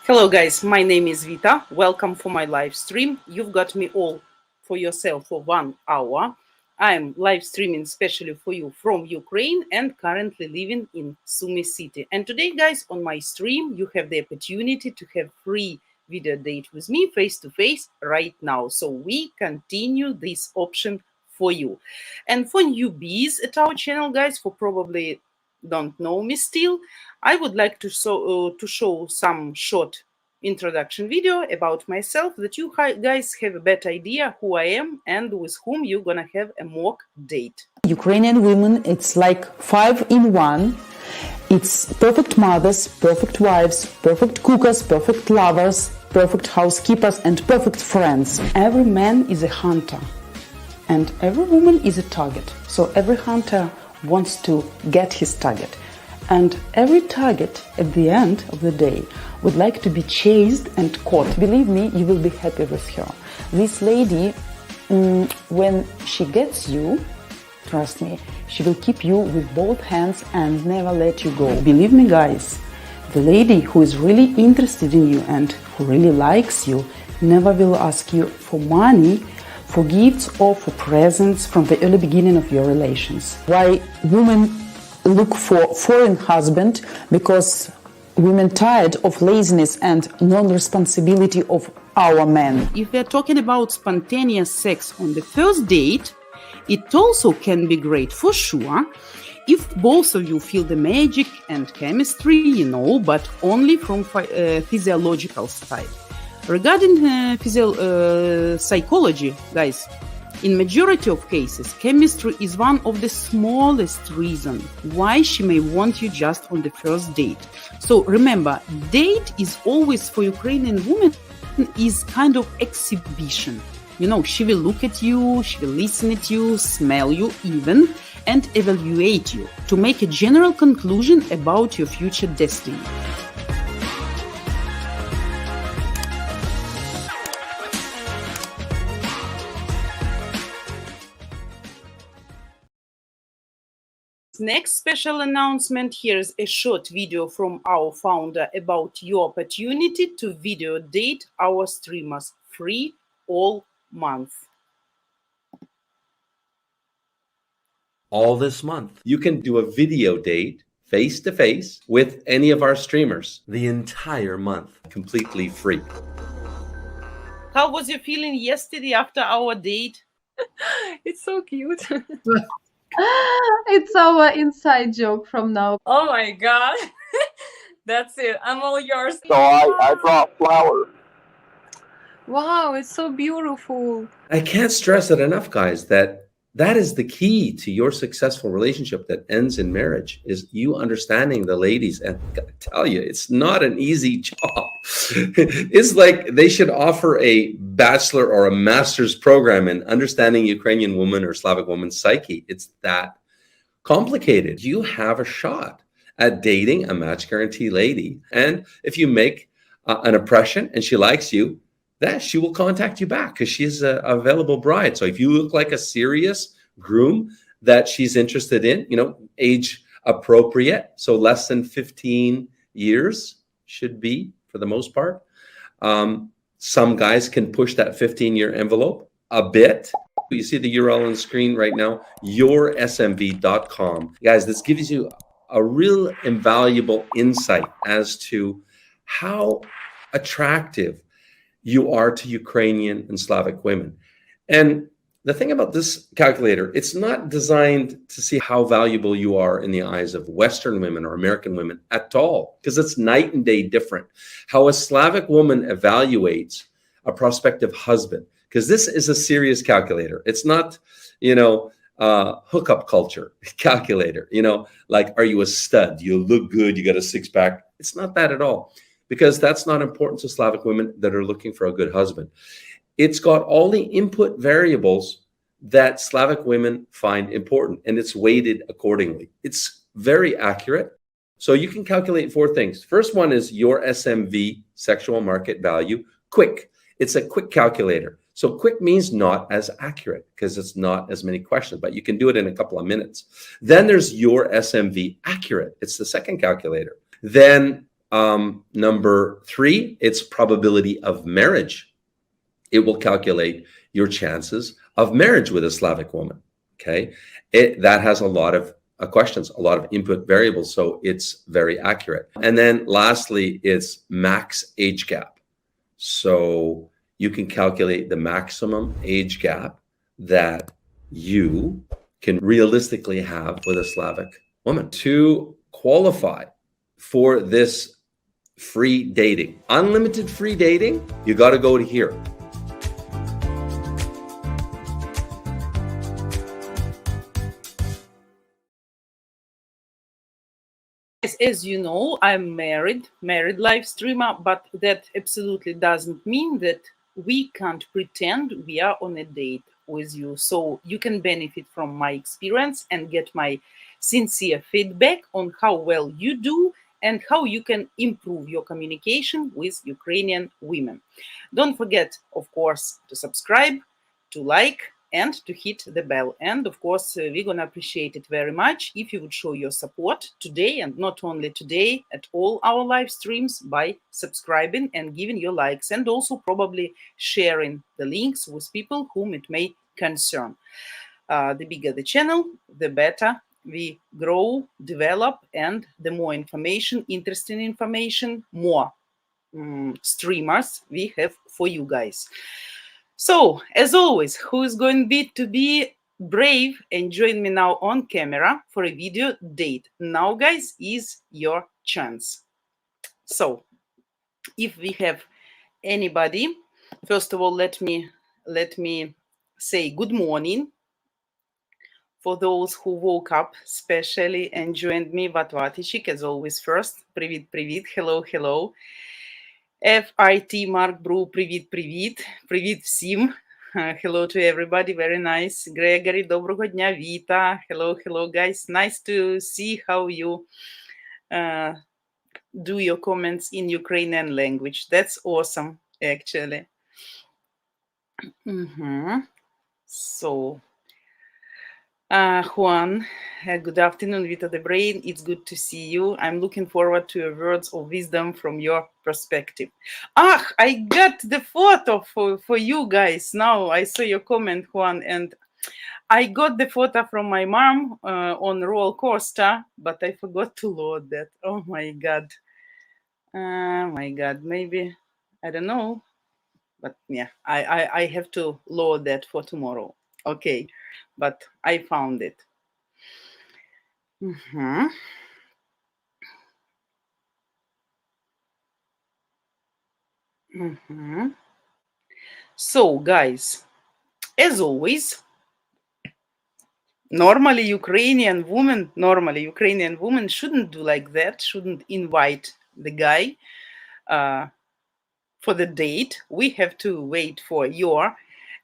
Hello guys, my name is Vita. Welcome for my live stream. You've got me all for yourself for 1 hour. I'm live streaming especially for you from Ukraine and currently living in Sumy city. And today guys, on my stream, you have the opportunity to have free video date with me face to face right now. So we continue this option for you. And for newbies at our channel guys, who probably don't know me still, I would like to show some short introduction video about myself that you guys have a better idea who I am and with whom you're gonna have a mock date. Ukrainian women, it's like 5 in 1. It's perfect mothers, perfect wives, perfect cookers, perfect lovers, perfect housekeepers, and perfect friends. Every man is a hunter and every woman is a target. So every hunter wants to get his target, and every target at the end of the day would like to be chased and caught. Believe me, you will be happy with her. This lady, when she gets you, trust me, she will keep you with both hands and never let you go. Believe me guys, the lady who is really interested in you and who really likes you never will ask you for money, for gifts or for presents from the early beginning of your relations. Why women look for foreign husband? Because women tired of laziness and non-responsibility of our men. If we're talking about spontaneous sex on the first date, it also can be great for sure if both of you feel the magic and chemistry, but only from physiological side. Regarding psychology, guys, in majority of cases, chemistry is one of the smallest reasons why she may want you just on the first date. So remember, date is always for Ukrainian women is kind of exhibition. She will look at you, she will listen at you, smell you even, and evaluate you to make a general conclusion about your future destiny. Next special announcement, here's a short video from our founder about your opportunity to video date our streamers free all month. All this month, you can do a video date face to face with any of our streamers the entire month, completely free. How was your feeling yesterday after our date? It's so cute. It's our inside joke from now. Oh my God. That's it. I'm all yours. So I brought flowers. Wow, it's so beautiful. I can't stress it enough, guys, that is the key to your successful relationship that ends in marriage, is you understanding the ladies. And I gotta tell you, it's not an easy job. It's like they should offer a bachelor or a master's program in understanding Ukrainian woman or Slavic woman's psyche. It's that complicated. You have a shot at dating a match guarantee lady. And if you make an impression and she likes you, that she will contact you back because she's an available bride. So if you look like a serious groom that she's interested in, age appropriate, so less than 15 years should be for the most part. Some guys can push that 15-year envelope a bit. You see the URL on the screen right now, yoursmv.com. Guys, this gives you a real invaluable insight as to how attractive you are to Ukrainian and Slavic women. And the thing about this calculator, it's not designed to see how valuable you are in the eyes of Western women or American women at all, because it's night and day different. How a Slavic woman evaluates a prospective husband, because this is a serious calculator. It's not, hookup culture calculator, like, are you a stud? You look good, you got a six-pack. It's not that at all, because that's not important to Slavic women that are looking for a good husband. It's got all the input variables that Slavic women find important, and it's weighted accordingly. It's very accurate. So you can calculate 4 things. First one is your SMV, sexual market value, quick. It's a quick calculator. So quick means not as accurate because it's not as many questions, but you can do it in a couple of minutes. Then there's your SMV accurate. It's the second calculator. Then Number 3, it's probability of marriage. It will calculate your chances of marriage with a Slavic woman. Okay, that has a lot of questions, a lot of input variables, so it's very accurate. And then lastly, it's max age gap. So you can calculate the maximum age gap that you can realistically have with a Slavic woman. To qualify for this free dating, unlimited free dating, you got to go to here. As you know, I'm married live streamer, but that absolutely doesn't mean that we can't pretend we are on a date with you. So you can benefit from my experience and get my sincere feedback on how well you do and how you can improve your communication with Ukrainian women. Don't forget, of course, to subscribe, to like, and to hit the bell. And of course, we're going to appreciate it very much if you would show your support today, and not only today, at all our live streams, by subscribing and giving your likes, and also probably sharing the links with people whom it may concern. The bigger the channel, the better we grow, develop, and the more information, interesting information, more streamers we have for you guys. So, as always, who is going to be brave and join me now on camera for a video date? Now, guys, is your chance. So, if we have anybody, first of all, let me say good morning for those who woke up especially and joined me. Vatvatishik, as always, first. Привіт, привіт, hello, hello. FIT Mark Brew, привіт, привіт. Привіт всім. Hello to everybody, very nice. Gregory, доброго дня, Vita. Hello, hello, guys. Nice to see how you do your comments in Ukrainian language. That's awesome, actually. So, Juan, good afternoon, Vita the Brain. It's good to see you. I'm looking forward to your words of wisdom from your perspective. I got the photo for you guys. Now I saw your comment, Juan, and I got the photo from my mom on roller coaster, but I forgot to load that. Oh my God. Maybe, I don't know. But yeah, I have to load that for tomorrow. Okay, but I found it. So, guys, as always, normally Ukrainian women shouldn't do like that, shouldn't invite the guy for the date. We have to wait for your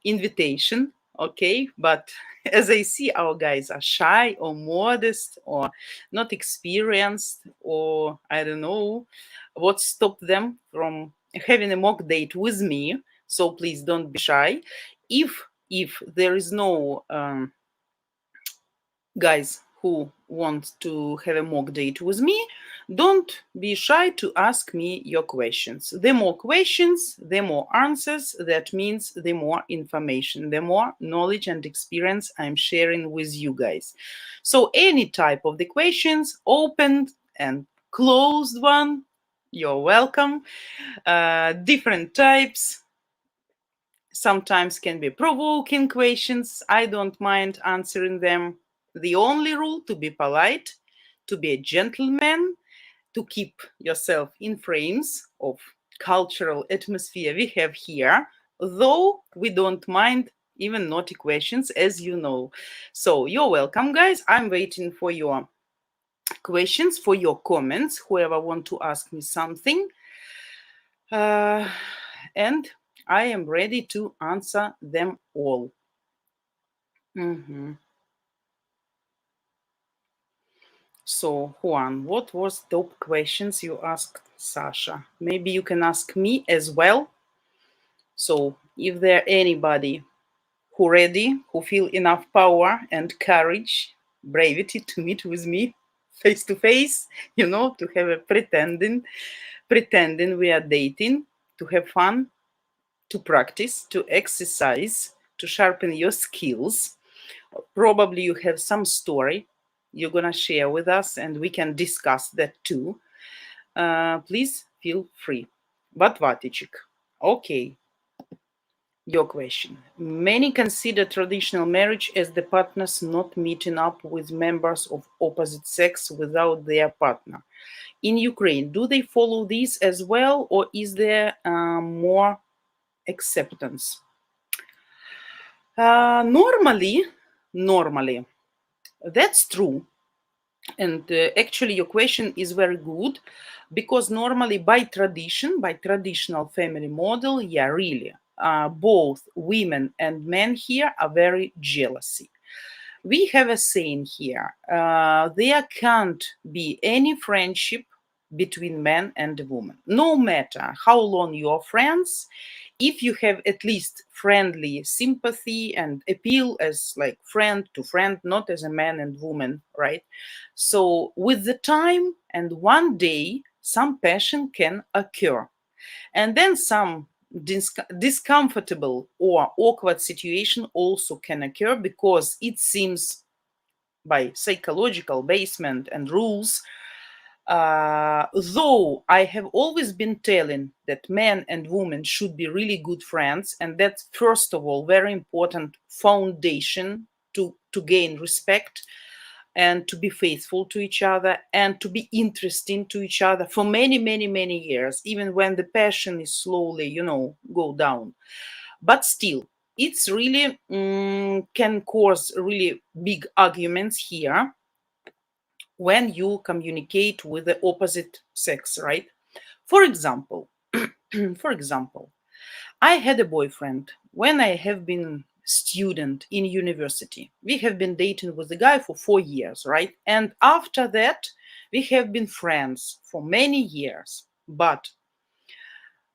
invitation, okay? But as I see, our guys are shy or modest or not experienced, or I don't know what stopped them from having a mock date with me. So please don't be shy. If there is no guys who want to have a mock date with me, don't be shy to ask me your questions. The more questions, the more answers. That means the more information, the more knowledge and experience I'm sharing with you guys. So any type of the questions, open and closed one, you're welcome. Different types. Sometimes can be provoking questions. I don't mind answering them. The only rule: to be polite, to be a gentleman, to keep yourself in frames of cultural atmosphere we have here, though we don't mind even naughty questions, as you know. So you're welcome, guys. I'm waiting for your questions, for your comments, whoever want to ask me something. And I am ready to answer them all. So, Juan, what was top questions you asked Sasha? Maybe you can ask me as well. So, if there anybody who ready, who feel enough power and courage, bravery to meet with me face to face, to have a pretending we are dating, to have fun, to practice, to exercise, to sharpen your skills. Probably you have some story you're gonna share with us, and we can discuss that too. Please feel free. But Vatichik, okay, your question. Many consider traditional marriage as the partners not meeting up with members of opposite sex without their partner. In Ukraine, do they follow this as well, or is there more acceptance? Normally, that's true. And actually, your question is very good, because normally by traditional family model, yeah, really, both women and men here are very jealousy. We have a saying here, there can't be any friendship between man and woman, no matter how long you are friends. If you have at least friendly sympathy and appeal as like friend to friend, not as a man and woman, right? So with the time and one day, some passion can occur, and then some discomfortable or awkward situation also can occur, because it seems by psychological basement and rules, though I have always been telling that men and women should be really good friends, and that's first of all very important foundation to gain respect and to be faithful to each other and to be interesting to each other for many, many, many years, even when the passion is slowly, go down. But still, it's really can cause really big arguments here when you communicate with the opposite sex, right? For example, for example, I had a boyfriend when I have been student in university. We have been dating with the guy for 4 years, right? And after that, we have been friends for many years. But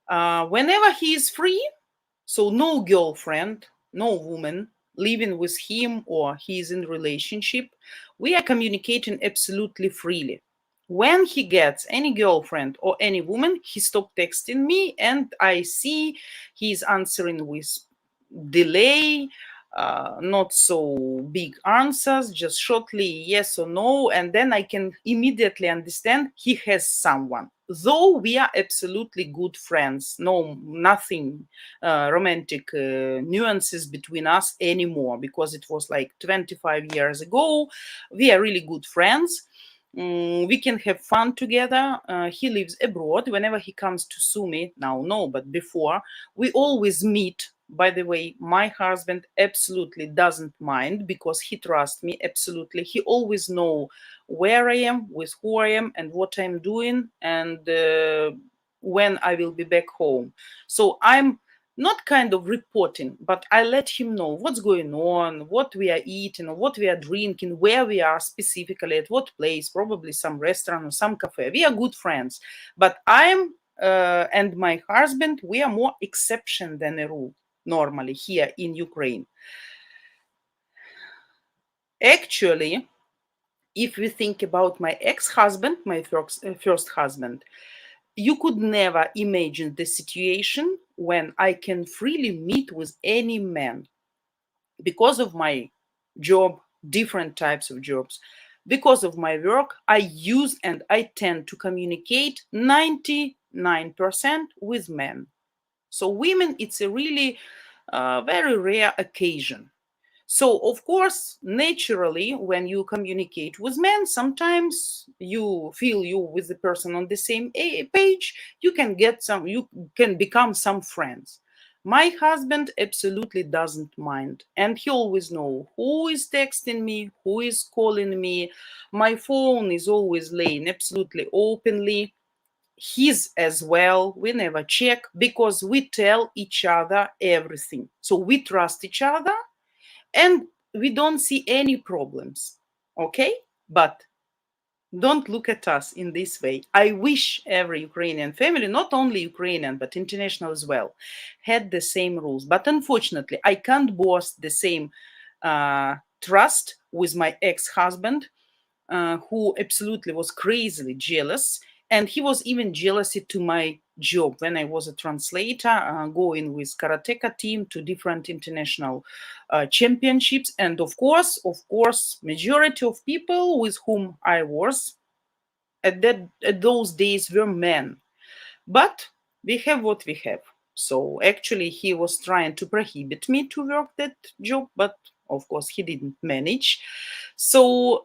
whenever he is free, so no girlfriend, no woman living with him, or he is in relationship, we are communicating absolutely freely. When he gets any girlfriend or any woman, he stopped texting me, and I see he's answering with delay, not so big answers, just shortly yes or no, and then I can immediately understand he has someone. Though we are absolutely good friends, no, nothing romantic nuances between us anymore, because it was like 25 years ago. We are really good friends. We can have fun together. He lives abroad. Whenever he comes to sue me, now no, but before, we always meet. By the way, my husband absolutely doesn't mind, because he trusts me absolutely. He always know where I am, with who I am, and what I'm doing, and when I will be back home. So I'm not kind of reporting, but I let him know what's going on, what we are eating, or what we are drinking, where we are specifically, at what place, probably some restaurant or some cafe. We are good friends, but I'm and my husband, we are more exception than a rule normally here in Ukraine. Actually, if we think about my ex-husband, my first husband, you could never imagine the situation when I can freely meet with any man, because of my job, different types of jobs. Because of my work, I use and I tend to communicate 99% with men. So women, it's a really very rare occasion. So, of course, naturally, when you communicate with men, sometimes you feel you with the person on the same page, you can become some friends. My husband absolutely doesn't mind, and he always know who is texting me, who is calling me. My phone is always laying absolutely openly. His as well. We never check, because we tell each other everything. So we trust each other, and we don't see any problems. Okay? But don't look at us in this way. I wish every Ukrainian family, not only Ukrainian, but international as well, had the same rules. But unfortunately, I can't boast the same trust with my ex-husband. who absolutely was crazily jealous. And he was even jealousy to my job when I was a translator, going with karateka team to different international championships. And of course, majority of people with whom I was at those days were men. But we have what we have. So actually, he was trying to prohibit me to work that job, but of course, he didn't manage. So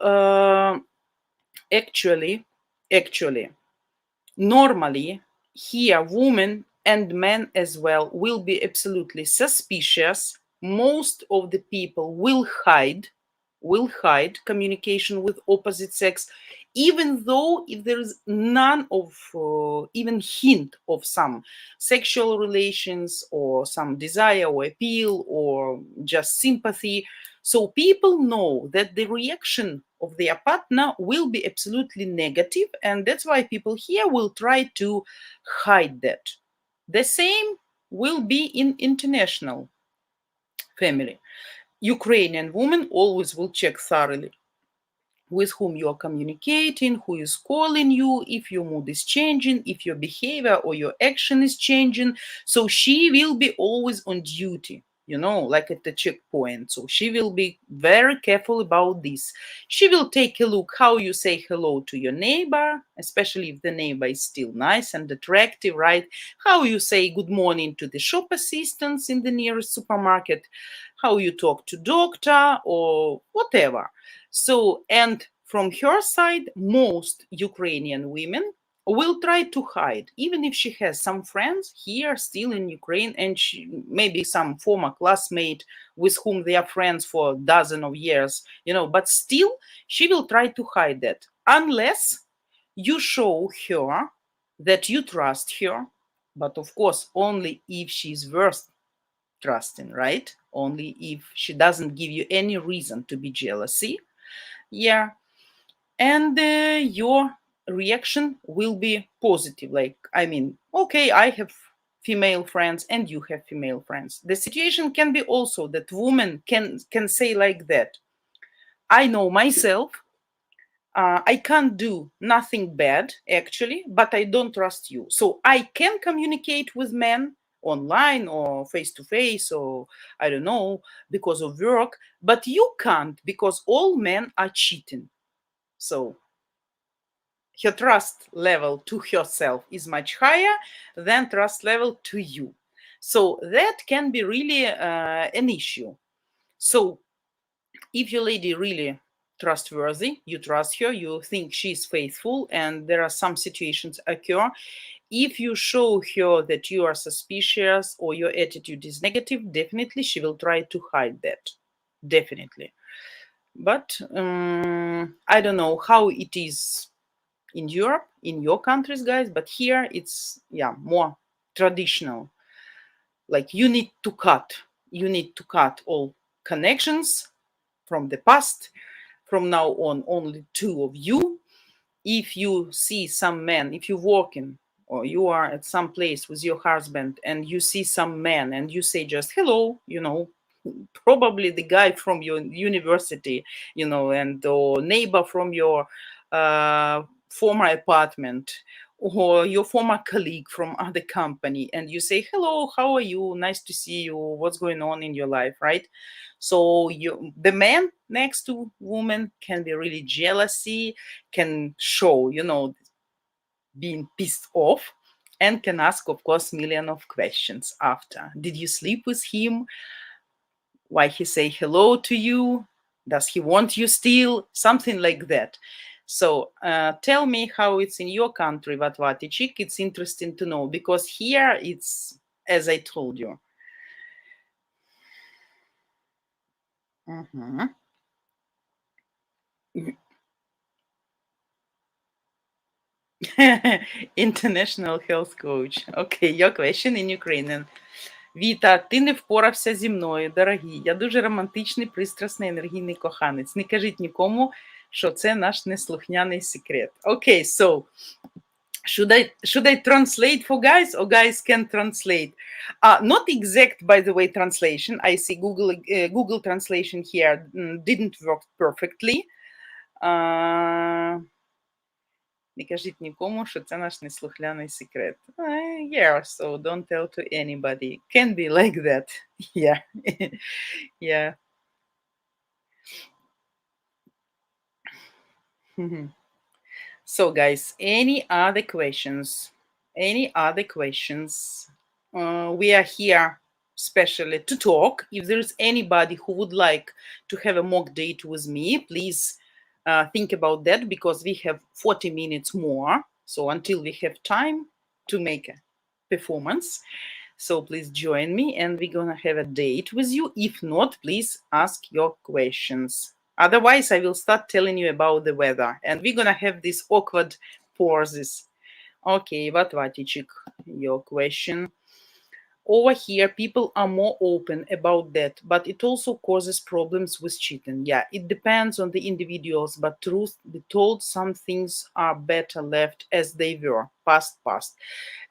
actually, normally here, women and men as well will be absolutely suspicious. Most of the people will hide communication with opposite sex, even though if there is none of even hint of some sexual relations or some desire or appeal or just sympathy. So people know that the reaction of their partner will be absolutely negative, and that's why people here will try to hide that. The same will be in international family. Ukrainian women always will check thoroughly with whom you are communicating, who is calling you, if your mood is changing, if your behavior or your action is changing. So she will be always on duty, like at the checkpoint. So she will be very careful about this. She will take a look how you say hello to your neighbor, especially if the neighbor is still nice and attractive, right? How you say good morning to the shop assistants in the nearest supermarket, how you talk to doctor or whatever. So, and from her side, most Ukrainian women will try to hide, even if she has some friends here still in Ukraine, and maybe some former classmate with whom they are friends for a dozen of years, but still she will try to hide that unless you show her that you trust her, but of course only if she's worth trusting, right? Only if she doesn't give you any reason to be jealousy. Yeah. And your reaction will be positive. Like, okay, I have female friends and you have female friends. The situation can be also that women can say like that. I know myself. I can't do nothing bad, actually, but I don't trust you. So I can communicate with men online or face to face or I don't know, because of work, but you can't because all men are cheating. So her trust level to herself is much higher than trust level to you. So that can be really an issue. So if your lady really trustworthy, you trust her, you think she's faithful, and there are some situations occur, if you show her that you are suspicious or your attitude is negative, definitely she will try to hide that. Definitely. But I don't know how it is in Europe, in your countries, guys, but here it's more traditional. Like you need to cut all connections from the past. From now on, only two of you. If you see some man, if you're working or you are at some place with your husband and you see some man and you say just hello, probably the guy from your university, and or neighbor from your former apartment or your former colleague from other company, and you say hello, how are you, nice to see you, what's going on in your life, right? So the man next to woman can be really jealousy, can show being pissed off, and can ask, of course, million of questions after. Did you sleep with him? Why he say hello to you? Does he want you still? Something like that. So tell me how it's in your country, Vatvatичik. It's interesting to know because here it's, as I told you. International health coach. Okay, your question in Ukrainian. Віта, ти не впорався зі мною, дорогий. Я дуже романтичний, пристрасний, енергійний коханець. Не кажіть нікому, що це наш неслухняний секрет. Okay, so should I translate for guys or guys can translate? Not exact, by the way, translation. I see Google translation here didn't work perfectly. Не кажіть нікому, що це наш неслухляний секрет. Yeah, so don't tell to anybody. Can be like that. Yeah. Yeah. So, guys, any other questions? Any other questions? We are here especially to talk. If there's anybody who would like to have a mock date with me, please think about that, because we have 40 minutes more. So until we have time to make a performance. So please join me and we're gonna have a date with you. If not, please ask your questions. Otherwise, I will start telling you about the weather and we're gonna have these awkward pauses. Okay, Vatvaticik, your question. Over here, people are more open about that, but it also causes problems with cheating. Yeah, it depends on the individuals, but truth be told, some things are better left as they were, past.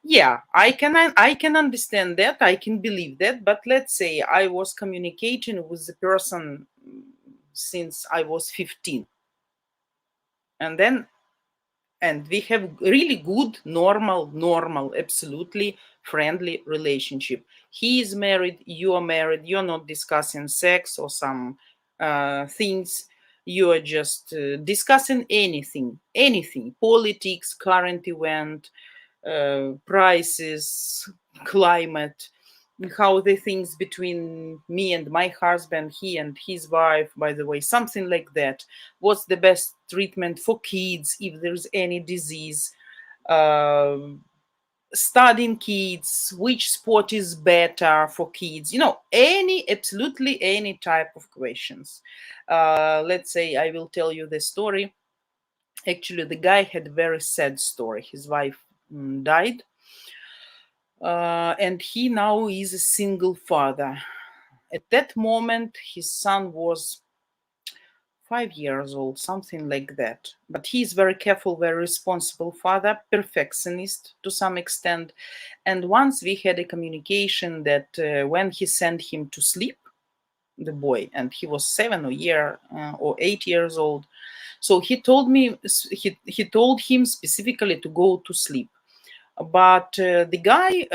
Yeah, I can understand that, I can believe that, but let's say I was communicating with the person since I was 15. And we have really good, normal, absolutely friendly relationship. He is married, you are married, you're not discussing sex or some things. You are just discussing anything, politics, current event, prices, climate, how the things between me and my husband, he and his wife, by the way, something like that. What's the best treatment for kids if there's any disease? Studying kids, which sport is better for kids? Absolutely any type of questions. Let's say I will tell you the story. Actually, the guy had a very sad story. His wife died. And he now is a single father. At that moment, his son was 5 years old, something like that. But he's very careful, very responsible father, perfectionist to some extent. And once we had a communication that when he sent him to sleep, the boy, and he was 8 years old, so he told me, he told him specifically to go to sleep. But the guy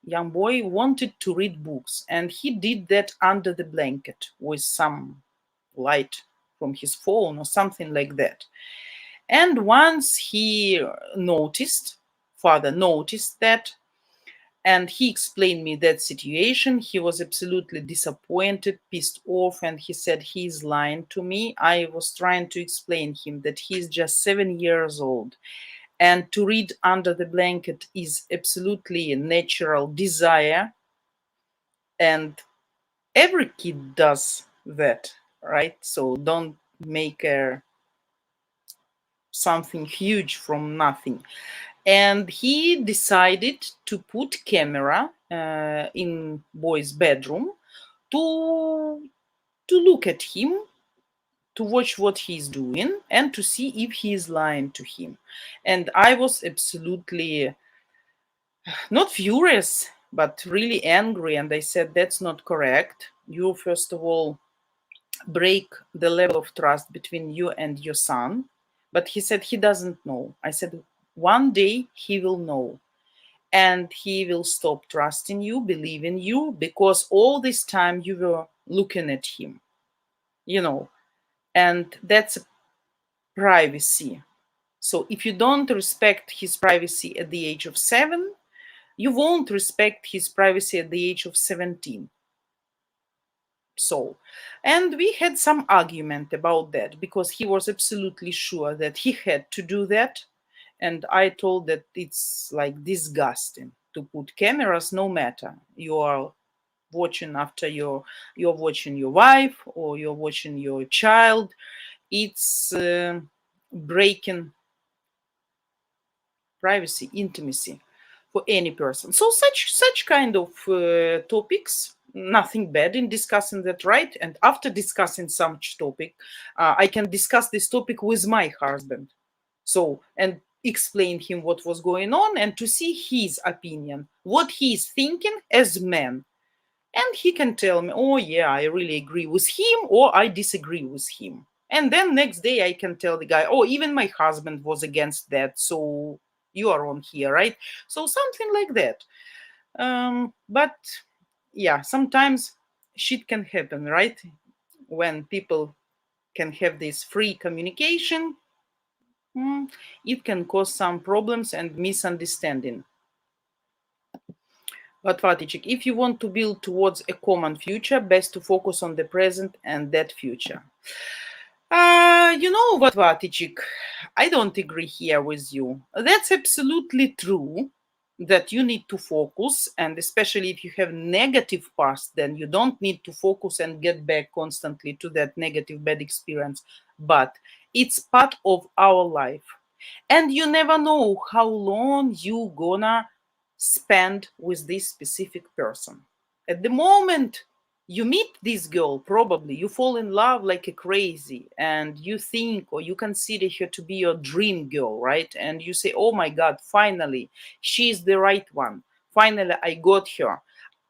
young boy wanted to read books, and he did that under the blanket with some light from his phone or something like that. And once father noticed that, and he explained me that situation, he was absolutely disappointed, pissed off, and he said he's lying to me. I was trying to explain him that he's just 7 years old, and to read under the blanket is absolutely a natural desire, and every kid does that, right? So don't make something huge from nothing. And he decided to put camera in boy's bedroom to look at him, to watch what he's doing, and to see if he is lying to him. And I was absolutely not furious, but really angry. And I said, that's not correct. You, first of all, break the level of trust between you and your son. But he said he doesn't know. I said, one day he will know. And he will stop trusting you, believing you, because all this time you were looking at him, and that's privacy. So if you don't respect his privacy at the age of 7, you won't respect his privacy at the age of 17. So, and we had some argument about that, because he was absolutely sure that he had to do that. And I told that it's like disgusting to put cameras, no matter you are watching after you're watching your wife or you're watching your child. It's breaking privacy, intimacy for any person. So such kind of topics, nothing bad in discussing that, right? And after discussing such topic, I can discuss this topic with my husband. So, and explain him what was going on, and to see his opinion, what he's thinking as man. And he can tell me, oh yeah, I really agree with him, or I disagree with him. And then next day I can tell the guy, oh, even my husband was against that, so you are on here, right? So something like that. But yeah, sometimes shit can happen, right? When people can have this free communication, it can cause some problems and misunderstanding. But Vatichik, if you want to build towards a common future, best to focus on the present and that future. You know what, Vatichik? I don't agree here with you. That's absolutely true that you need to focus, and especially if you have negative past, then you don't need to focus and get back constantly to that negative bad experience. But it's part of our life. And you never know how long you gonna spend with this specific person. At the moment you meet this girl, probably you fall in love like a crazy, and you think or you consider her to be your dream girl, right? And you say, oh my god, finally she's the right one, finally I got her.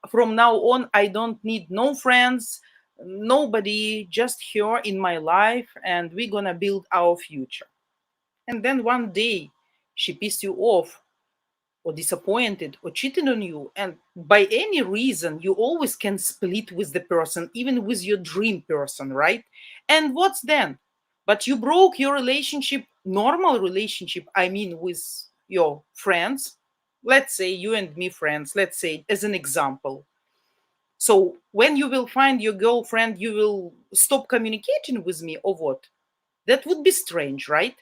From now on I don't need no friends, nobody, just her in my life, and we're gonna build our future. And then one day she pissed you off or disappointed or cheated on you, and by any reason you always can split with the person, even with your dream person, right? And what's then? But you broke your relationship, normal relationship, I mean, with your friends. Let's say you and me friends, let's say as an example. So when you will find your girlfriend, you will stop communicating with me or what? That would be strange, right?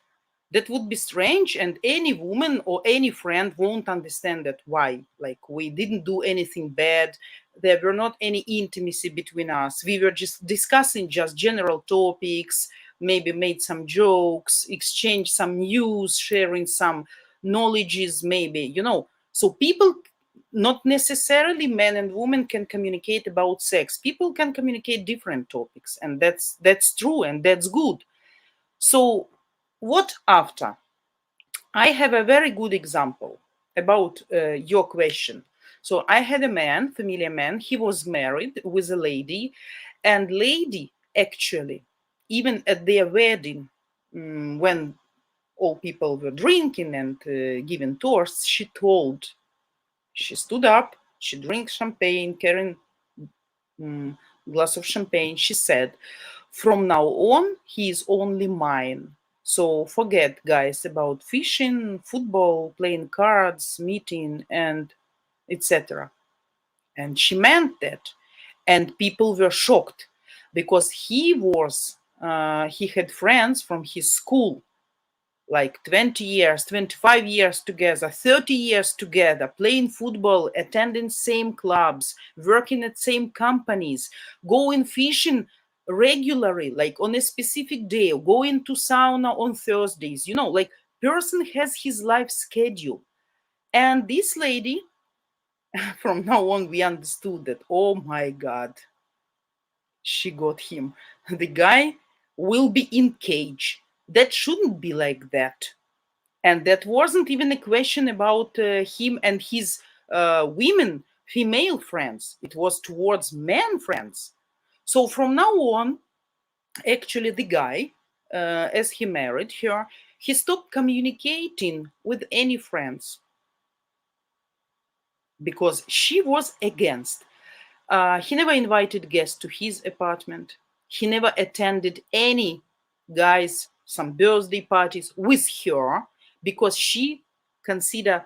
That would be strange, and any woman or any friend won't understand that. Why? Like, we didn't do anything bad. There were not any intimacy between us. We were just discussing just general topics, maybe made some jokes, exchanged some news, sharing some knowledges, maybe, you know. So people, not necessarily men and women, can communicate about sex. People can communicate different topics, and that's true and that's good. So, what after? I have a very good example about your question. So, I had a man, familiar man, he was married with a lady, and lady actually, even at their wedding, when all people were drinking and giving toasts, she stood up, she drank champagne, carrying glass of champagne. She said, from now on, he is only mine. So forget, guys, about fishing, football, playing cards, meeting, and etc. And she meant that. And people were shocked because he had friends from his school, like 20 years, 25 years together, 30 years together, playing football, attending same clubs, working at same companies, going fishing regularly, like on a specific day, going to sauna on Thursdays, you know, like person has his life schedule. And this lady, from now on, we understood that, oh my God, she got him. The guy will be in cage. That shouldn't be like that. And that wasn't even a question about him and his women, female friends. It was towards men friends. So from now on, actually, the guy, as he married her, he stopped communicating with any friends because she was against. He never invited guests to his apartment. He never attended any guys, some birthday parties with her because she considered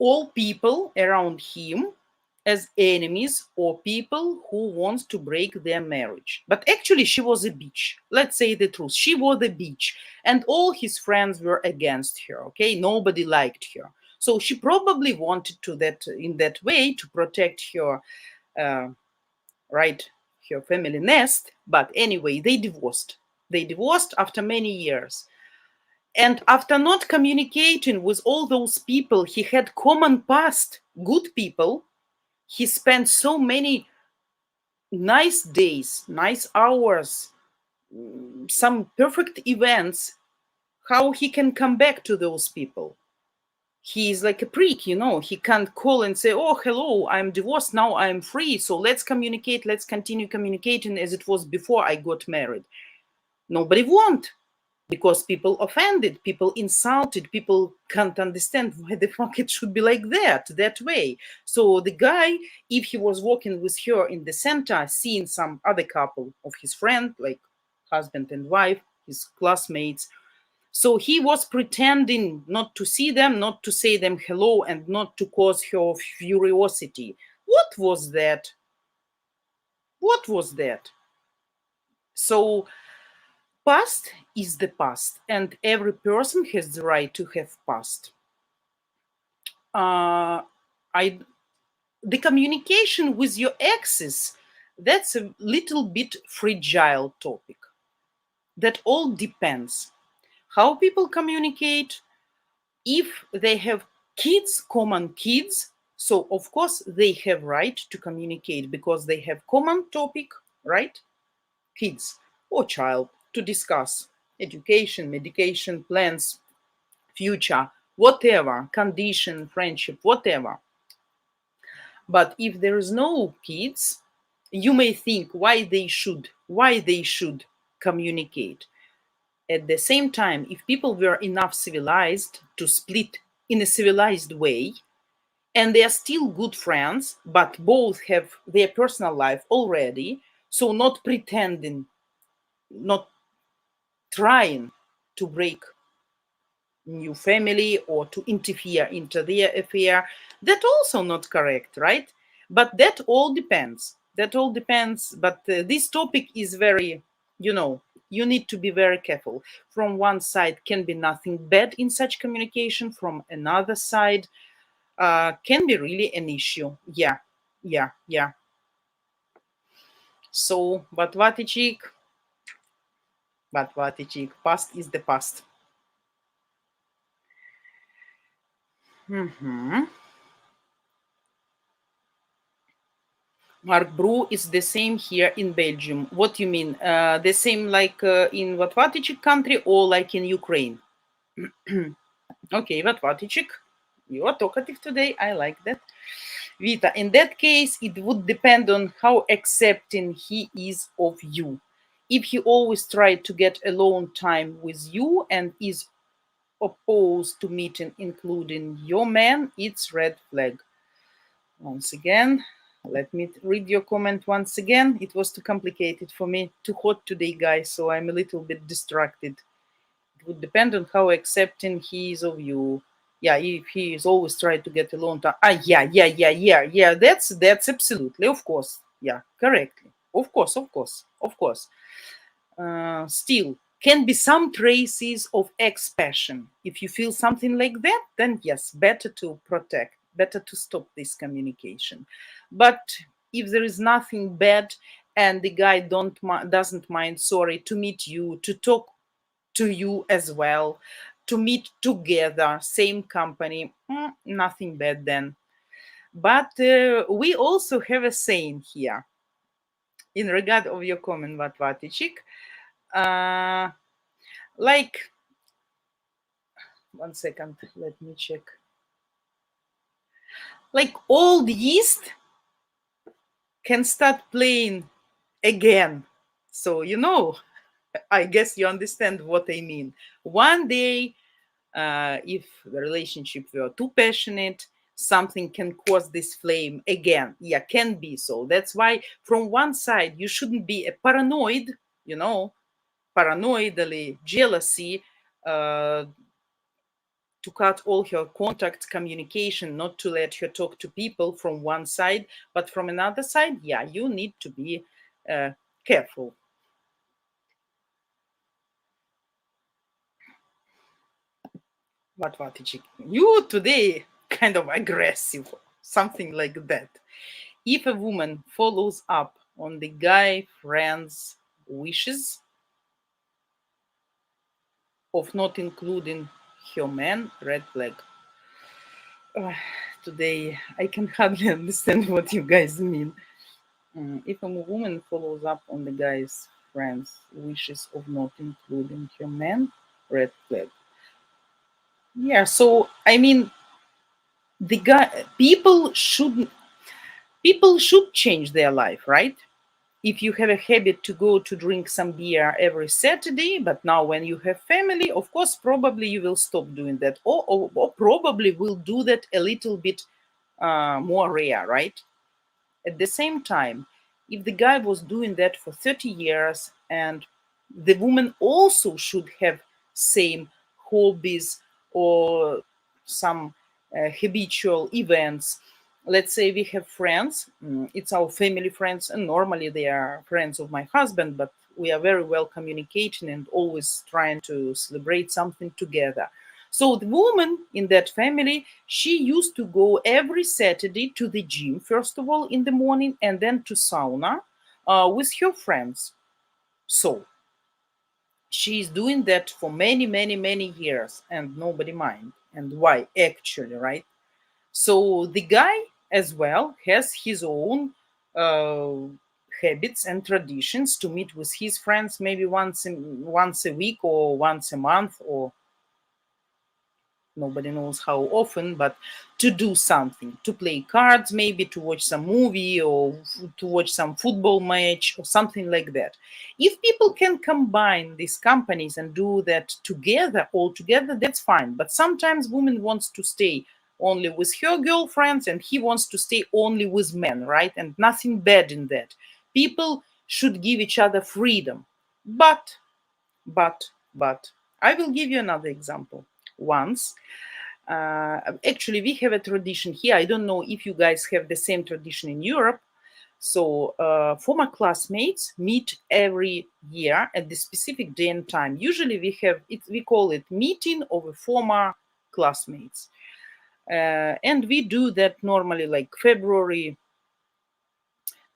all people around him as enemies or people who want to break their marriage. But actually, she was a bitch. Let's say the truth. She was a bitch. And all his friends were against her, okay? Nobody liked her. So she probably wanted to that in that way to protect her, uh, right, her family nest. But anyway, they divorced. They divorced after many years. And after not communicating with all those people he had common past, good people, he spent so many nice days, nice hours, some perfect events. How he can come back to those people? He is like a prick, you know. He can't call and say, oh, hello, I'm divorced, now I'm free, so let's communicate, let's continue communicating as it was before I got married. Nobody won't, because people offended, people insulted, people can't understand why the fuck it should be like that way. So the guy, if he was walking with her in the center, seeing some other couple of his friend, like husband and wife, his classmates, so he was pretending not to see them, not to say them hello, and not to cause her curiosity. What was that? What was that? So past is the past, and every person has the right to have past. I the communication with your exes, that's a little bit fragile topic. That all depends how people communicate. If they have kids, common kids, so of course they have right to communicate because they have common topic, right? Kids or child to discuss education, medication, plans, future, whatever, condition, friendship, whatever. But if there is no kids, you may think why they should communicate. At the same time, if people were enough civilized to split in a civilized way, and they are still good friends, but both have their personal life already, so not pretending, not trying to break new family or to interfere into their affair, that also not correct, right? But that all depends, but this topic is very, you need to be very careful. From one side can be nothing bad in such communication, from another side can be really an issue. Yeah. So but Vatichik, past is the past. Mark Brew is the same here in Belgium. What you mean? The same like in Vatvatичik country or like in Ukraine? Okay, Vatvatичik, you are talkative today. I like that. Vita, in that case, it would depend on how accepting he is of you. If he always tried to get alone time with you and is opposed to meeting, including your man, it's red flag. Once again, let me read your comment once again. It was too complicated for me, too hot today, guys, so I'm a little bit distracted. It would depend on how accepting he is of you. Yeah, if he is always trying to get alone time. Yeah. That's absolutely, of course. Yeah, correctly. Of course. Still, can be some traces of ex-passion. If you feel something like that, then yes, better to protect, better to stop this communication. But if there is nothing bad and the guy doesn't mind, sorry, to meet you, to talk to you as well, to meet together, same company, nothing bad then. But we also have a saying here in regard of your comment, Vatvatичik. Like, 1 second, let me check. Like old yeast can start playing again. So, I guess you understand what I mean. One day, if the relationship were too passionate, something can cause this flame again. Yeah, can be so. That's why from one side, you shouldn't be a paranoid, paranoidally jealousy, to cut all her contact communication, not to let her talk to people from one side, but from another side, yeah, you need to be careful. Vatvatичik, you today kind of aggressive, something like that. If a woman follows up on the guy friend's wishes of not including her man, red flag. Today I can hardly understand what you guys mean. If a woman follows up on the guy's friend's wishes of not including her man, red flag. Yeah, so I mean, the guy, people should change their life, right? if you have a habit to go to drink some beer every Saturday, but now when you have family, of course, probably you will stop doing that, or probably will do that a little bit more rare, right? At the same time, if the guy was doing that for 30 years and the woman also should have same hobbies or some habitual events. Let's say we have friends, it's our family friends, and normally they are friends of my husband, but we are very well communicating and always trying to celebrate something together. So the woman in that family, she used to go every Saturday to the gym, first of all, in the morning, and then to sauna with her friends. So she's doing that for many, many, many years, and nobody mind. And why, actually, right? So the guy as well has his own uh, habits and traditions to meet with his friends maybe once a week or once a month, or nobody knows how often, but to do something, to play cards, maybe to watch some movie or to watch some football match or something like that. If people can combine these companies and do that together, all together, that's fine. But sometimes woman wants to stay only with her girlfriends and he wants to stay only with men, right? And nothing bad in that. People should give each other freedom. But but I will give you another example. Once, actually, we have a tradition here. I don't know if you guys have the same tradition in Europe. So former classmates meet every year at the specific day and time. Usually we have it, we call it meeting of a former classmates. And we do that normally like February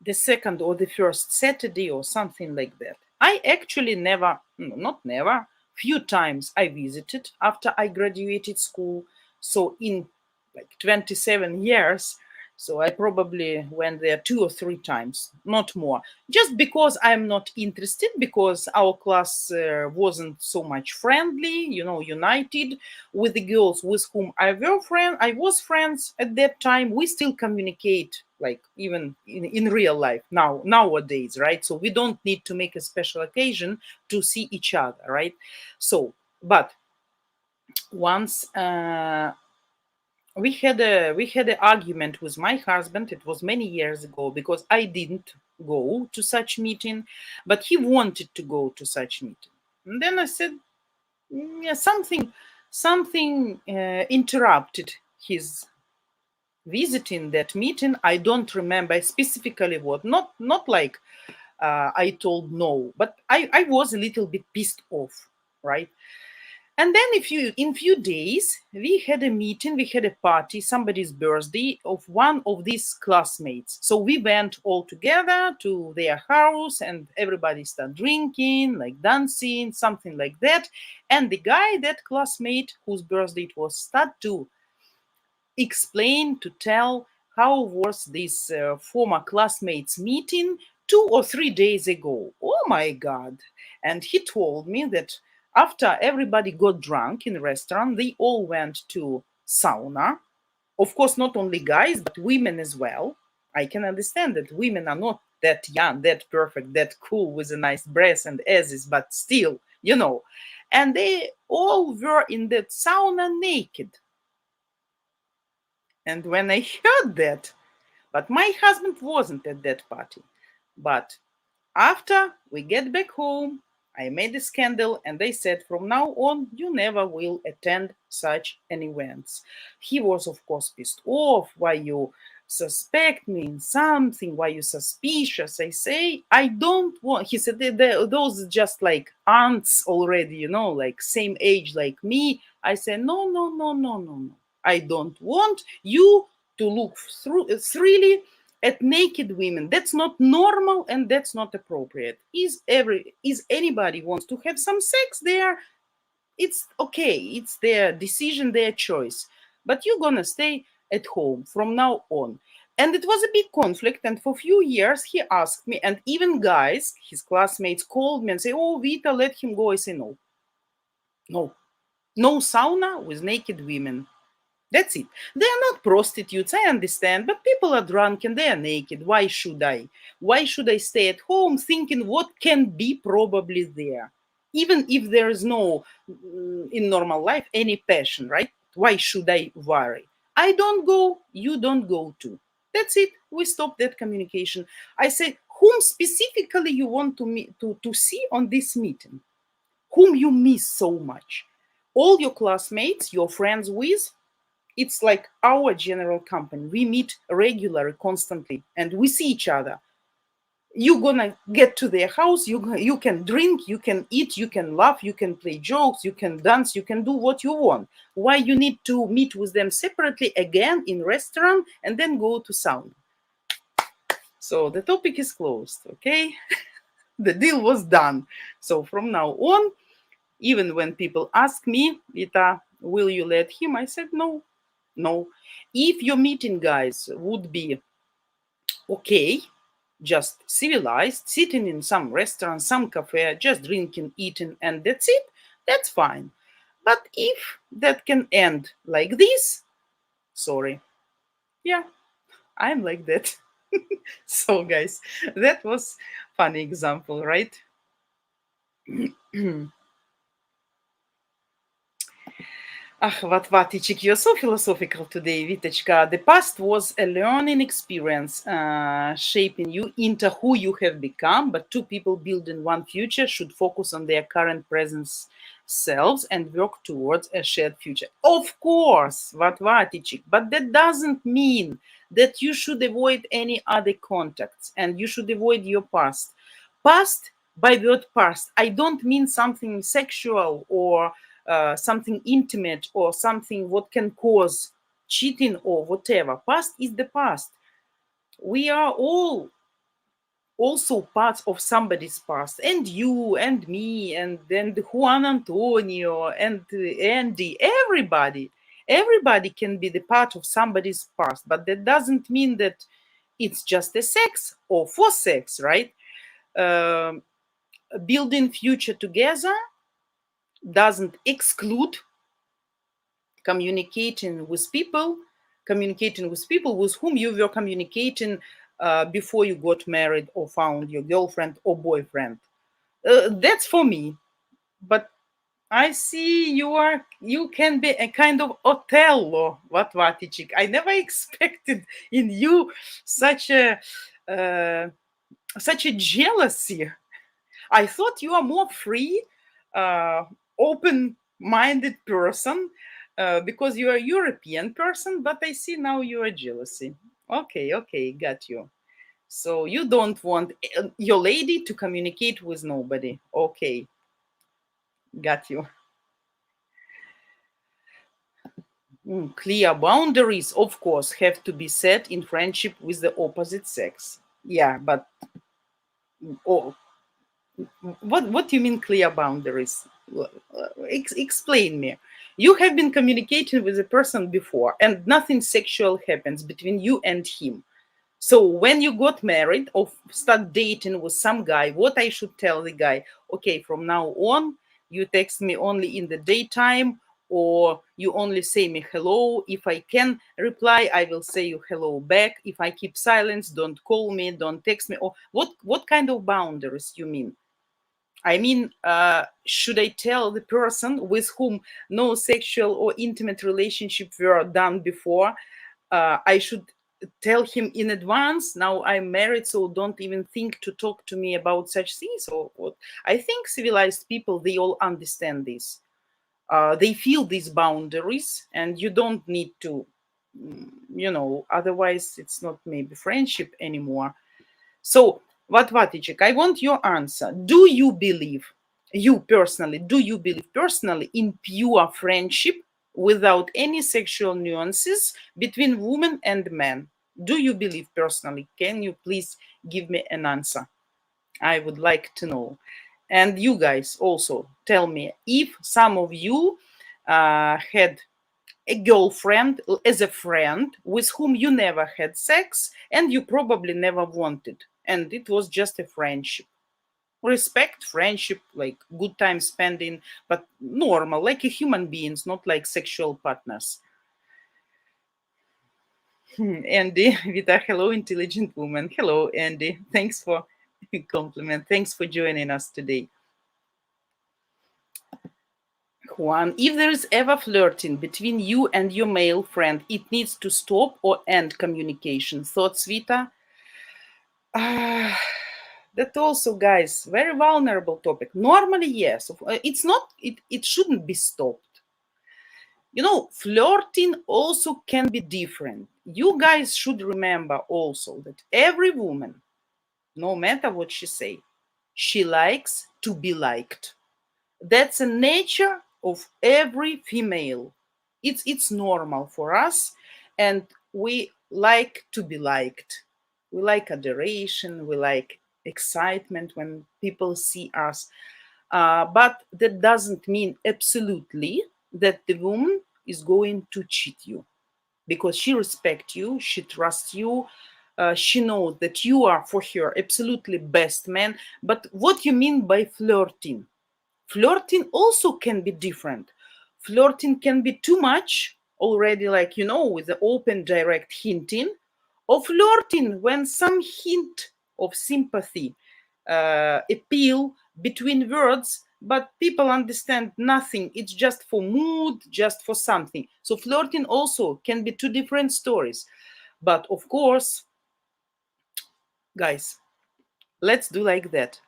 the second or the first Saturday or something like that. I actually never, no, not never, few times I visited after I graduated school. So in like 27 years, so I probably went there 2 or 3 times, not more. Just because I'm not interested, because our class wasn't so much friendly, united with the girls with whom I was friends at that time. We still communicate, like even in real life nowadays, right? So we don't need to make a special occasion to see each other, right? So, but once we had an argument with my husband. It was many years ago because I didn't go to such meeting, but he wanted to go to such meeting. And then I said, yeah, something interrupted his visiting that meeting. I don't remember specifically what. Not like I told no, but I was a little bit pissed off, right? And then in few days, we had a meeting, we had a party, somebody's birthday of one of these classmates. So we went all together to their house and everybody started drinking, like dancing, something like that. And the guy, that classmate whose birthday it was, started to explain, to tell how was this former classmates meeting 2 or 3 days ago. Oh my God. And he told me that after everybody got drunk in the restaurant, they all went to sauna. Of course, not only guys, but women as well. I can understand that women are not that young, that perfect, that cool with a nice breasts and asses, but still. And they all were in that sauna naked. And when I heard that, but my husband wasn't at that party. But after we get back home, I made a scandal and they said from now on, you never will attend such an events. He was, of course, pissed off. Why you suspect me in something? Why you suspicious? I say, I don't want. He said, those just like aunts already, like same age like me. I said, no, no, no, no, no, no. I don't want you to look freely at naked women. That's not normal and that's not appropriate. Is anybody wants to have some sex there? It's okay. It's their decision, their choice. But you're gonna stay at home from now on. And it was a big conflict. And for a few years, he asked me, and even guys, his classmates, called me and say, "Oh, Vita, let him go." I say, no, no, no sauna with naked women. That's it. They are not prostitutes, I understand, but people are drunk and they are naked. Why should I? Why should I stay at home thinking what can be probably there? Even if there is no, in normal life, any passion, right? Why should I worry? I don't go, you don't go too. That's it. We stop that communication. I say, whom specifically you want to meet, to see on this meeting? Whom you miss so much? All your classmates, your friends with, it's like our general company. We meet regularly, constantly, and we see each other. You're gonna get to their house, you can drink, you can eat, you can laugh, you can play jokes, you can dance, you can do what you want. Why you need to meet with them separately again in restaurant and then go to sauna? So the topic is closed, okay? The deal was done. So from now on, even when people ask me, Vita, will you let him? I said no. No. If your meeting, guys, would be okay, just civilized, sitting in some restaurant, some cafe, just drinking, eating, and that's it, that's fine. But if that can end like this, sorry. Yeah, I'm like that. So, guys, that was funny example, right? Ach, Vatvaticik, you're so philosophical today, Vitechka. The past was a learning experience, shaping you into who you have become. But two people building one future should focus on their current present selves and work towards a shared future. Of course, Vatvaticik, but that doesn't mean that you should avoid any other contacts and you should avoid your past. Past, by word past, I don't mean something sexual or something intimate or something what can cause cheating or whatever. Past is the past. We are all also parts of somebody's past, and you and me and then Juan Antonio and Andy, everybody can be the part of somebody's past, but that doesn't mean that it's just a sex or for sex, right? Um Building future together doesn't exclude communicating with people with whom you were communicating before you got married or found your girlfriend or boyfriend. That's for me. But I see you can be a kind of Othello, Vatvaticik. I never expected in you such a uh, such a jealousy. I thought you are more free, open-minded person because you are a European person, but I see now you are jealousy. Okay, okay, got you. So you don't want your lady to communicate with nobody. Okay, got you. Clear boundaries, of course, have to be set in friendship with the opposite sex. Yeah, but oh, what do you mean clear boundaries? Explain me. You have been communicating with a person before and nothing sexual happens between you and him. So when you got married or start dating with some guy, what I should tell the guy? Okay, from now on, you text me only in the daytime, or you only say me hello. If I can reply, I will say you hello back. If I keep silence, don't call me, don't text me. Or what kind of boundaries you mean? I mean, should I tell the person with whom no sexual or intimate relationship were done before? I should tell him in advance, now I'm married, so don't even think to talk to me about such things or what? I think civilized people, they all understand this. They feel these boundaries, and you don't need to, otherwise it's not maybe friendship anymore. So, Vatvaticek, I want your answer. You personally in pure friendship without any sexual nuances between women and men? Do you believe personally? Can you please give me an answer? I would like to know. And you guys also tell me if some of you had a girlfriend as a friend with whom you never had sex and you probably never wanted, and it was just a friendship. Respect, friendship, like good time spending, but normal, like a human beings, not like sexual partners. Andy, Vita, hello, intelligent woman. Hello, Andy. Thanks for compliment. Thanks for joining us today. Juan, if there is ever flirting between you and your male friend, it needs to stop or end communication. Thoughts, Vita? That also, guys, very vulnerable topic. Normally, yes. It's not, it shouldn't be stopped. You know, flirting also can be different. You guys should remember also that every woman, no matter what she likes to be liked. That's a nature of every female. It's normal for us, and we like to be liked. We like adoration, we like excitement when people see us. But that doesn't mean absolutely that the woman is going to cheat you, because she respects you, she trusts you, she knows that you are for her absolutely best man. But what you mean by flirting? Flirting also can be different. Flirting can be too much already, like, you know, with the open direct hinting, or flirting when some hint of sympathy appeal between words, but people understand nothing. It's just for mood, just for something. So flirting also can be two different stories. But of course, guys, let's do like that.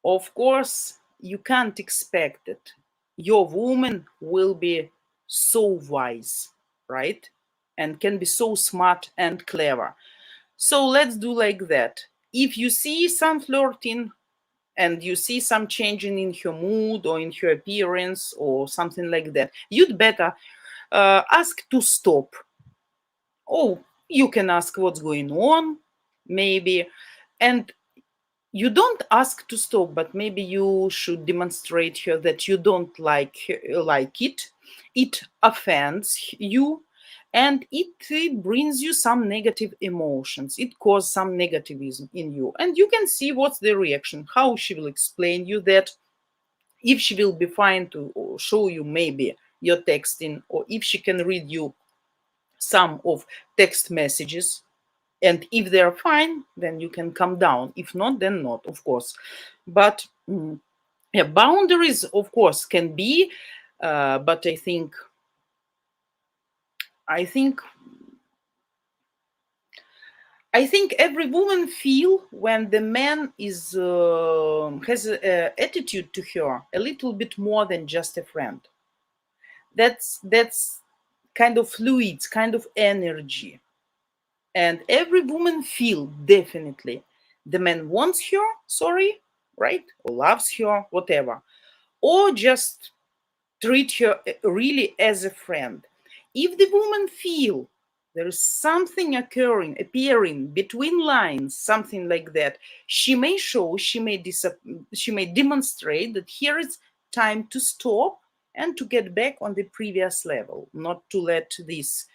Of course, you can't expect that your woman will be so wise, right? And can be so smart and clever. So let's do like that. If you see some flirting and you see some changing in her mood or in her appearance or something like that, you'd better ask to stop. Oh, you can ask what's going on, maybe. And you don't ask to stop, but maybe you should demonstrate here that you don't like it. It offends you, and it brings you some negative emotions. It causes some negativism in you, and you can see what's the reaction, how she will explain you that. If she will be fine to show you maybe your texting, or if she can read you some of text messages, and if they're fine, then you can come down. If not, then not, of course. But yeah, boundaries, of course, can be, but I think every woman feel when the man is has a attitude to her a little bit more than just a friend. That's kind of fluids, kind of energy. And every woman feel definitely the man wants her, sorry, right, or loves her, whatever, or just treat her really as a friend. If the woman feel there is something appearing between lines, something like that, she may show, she may demonstrate that here is time to stop and to get back on the previous level, not to let these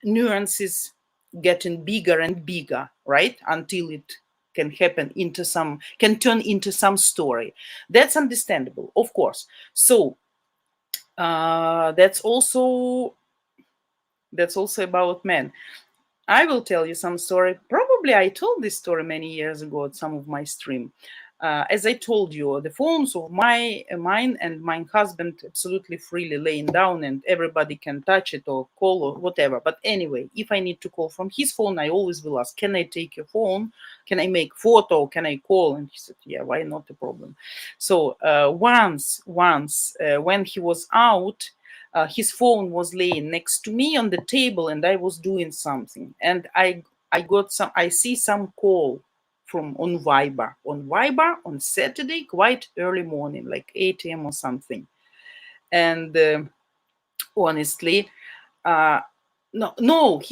nuances getting bigger and bigger, right? Until it can turn into some story. That's understandable, of course. So that's also about men. I will tell you some story. Probably I told this story many years ago at some of my stream. As I told you, the phones of mine and my husband absolutely freely laying down, and everybody can touch it or call or whatever. But anyway, if I need to call from his phone, I always will ask, "Can I take your phone? Can I make photo? Can I call?" And he said, "Yeah, why not a problem?" So once when he was out, his phone was laying next to me on the table, and I was doing something, and I see some call from on Viber on Saturday, quite early morning, like 8 a.m. or something. And honestly, uh, no,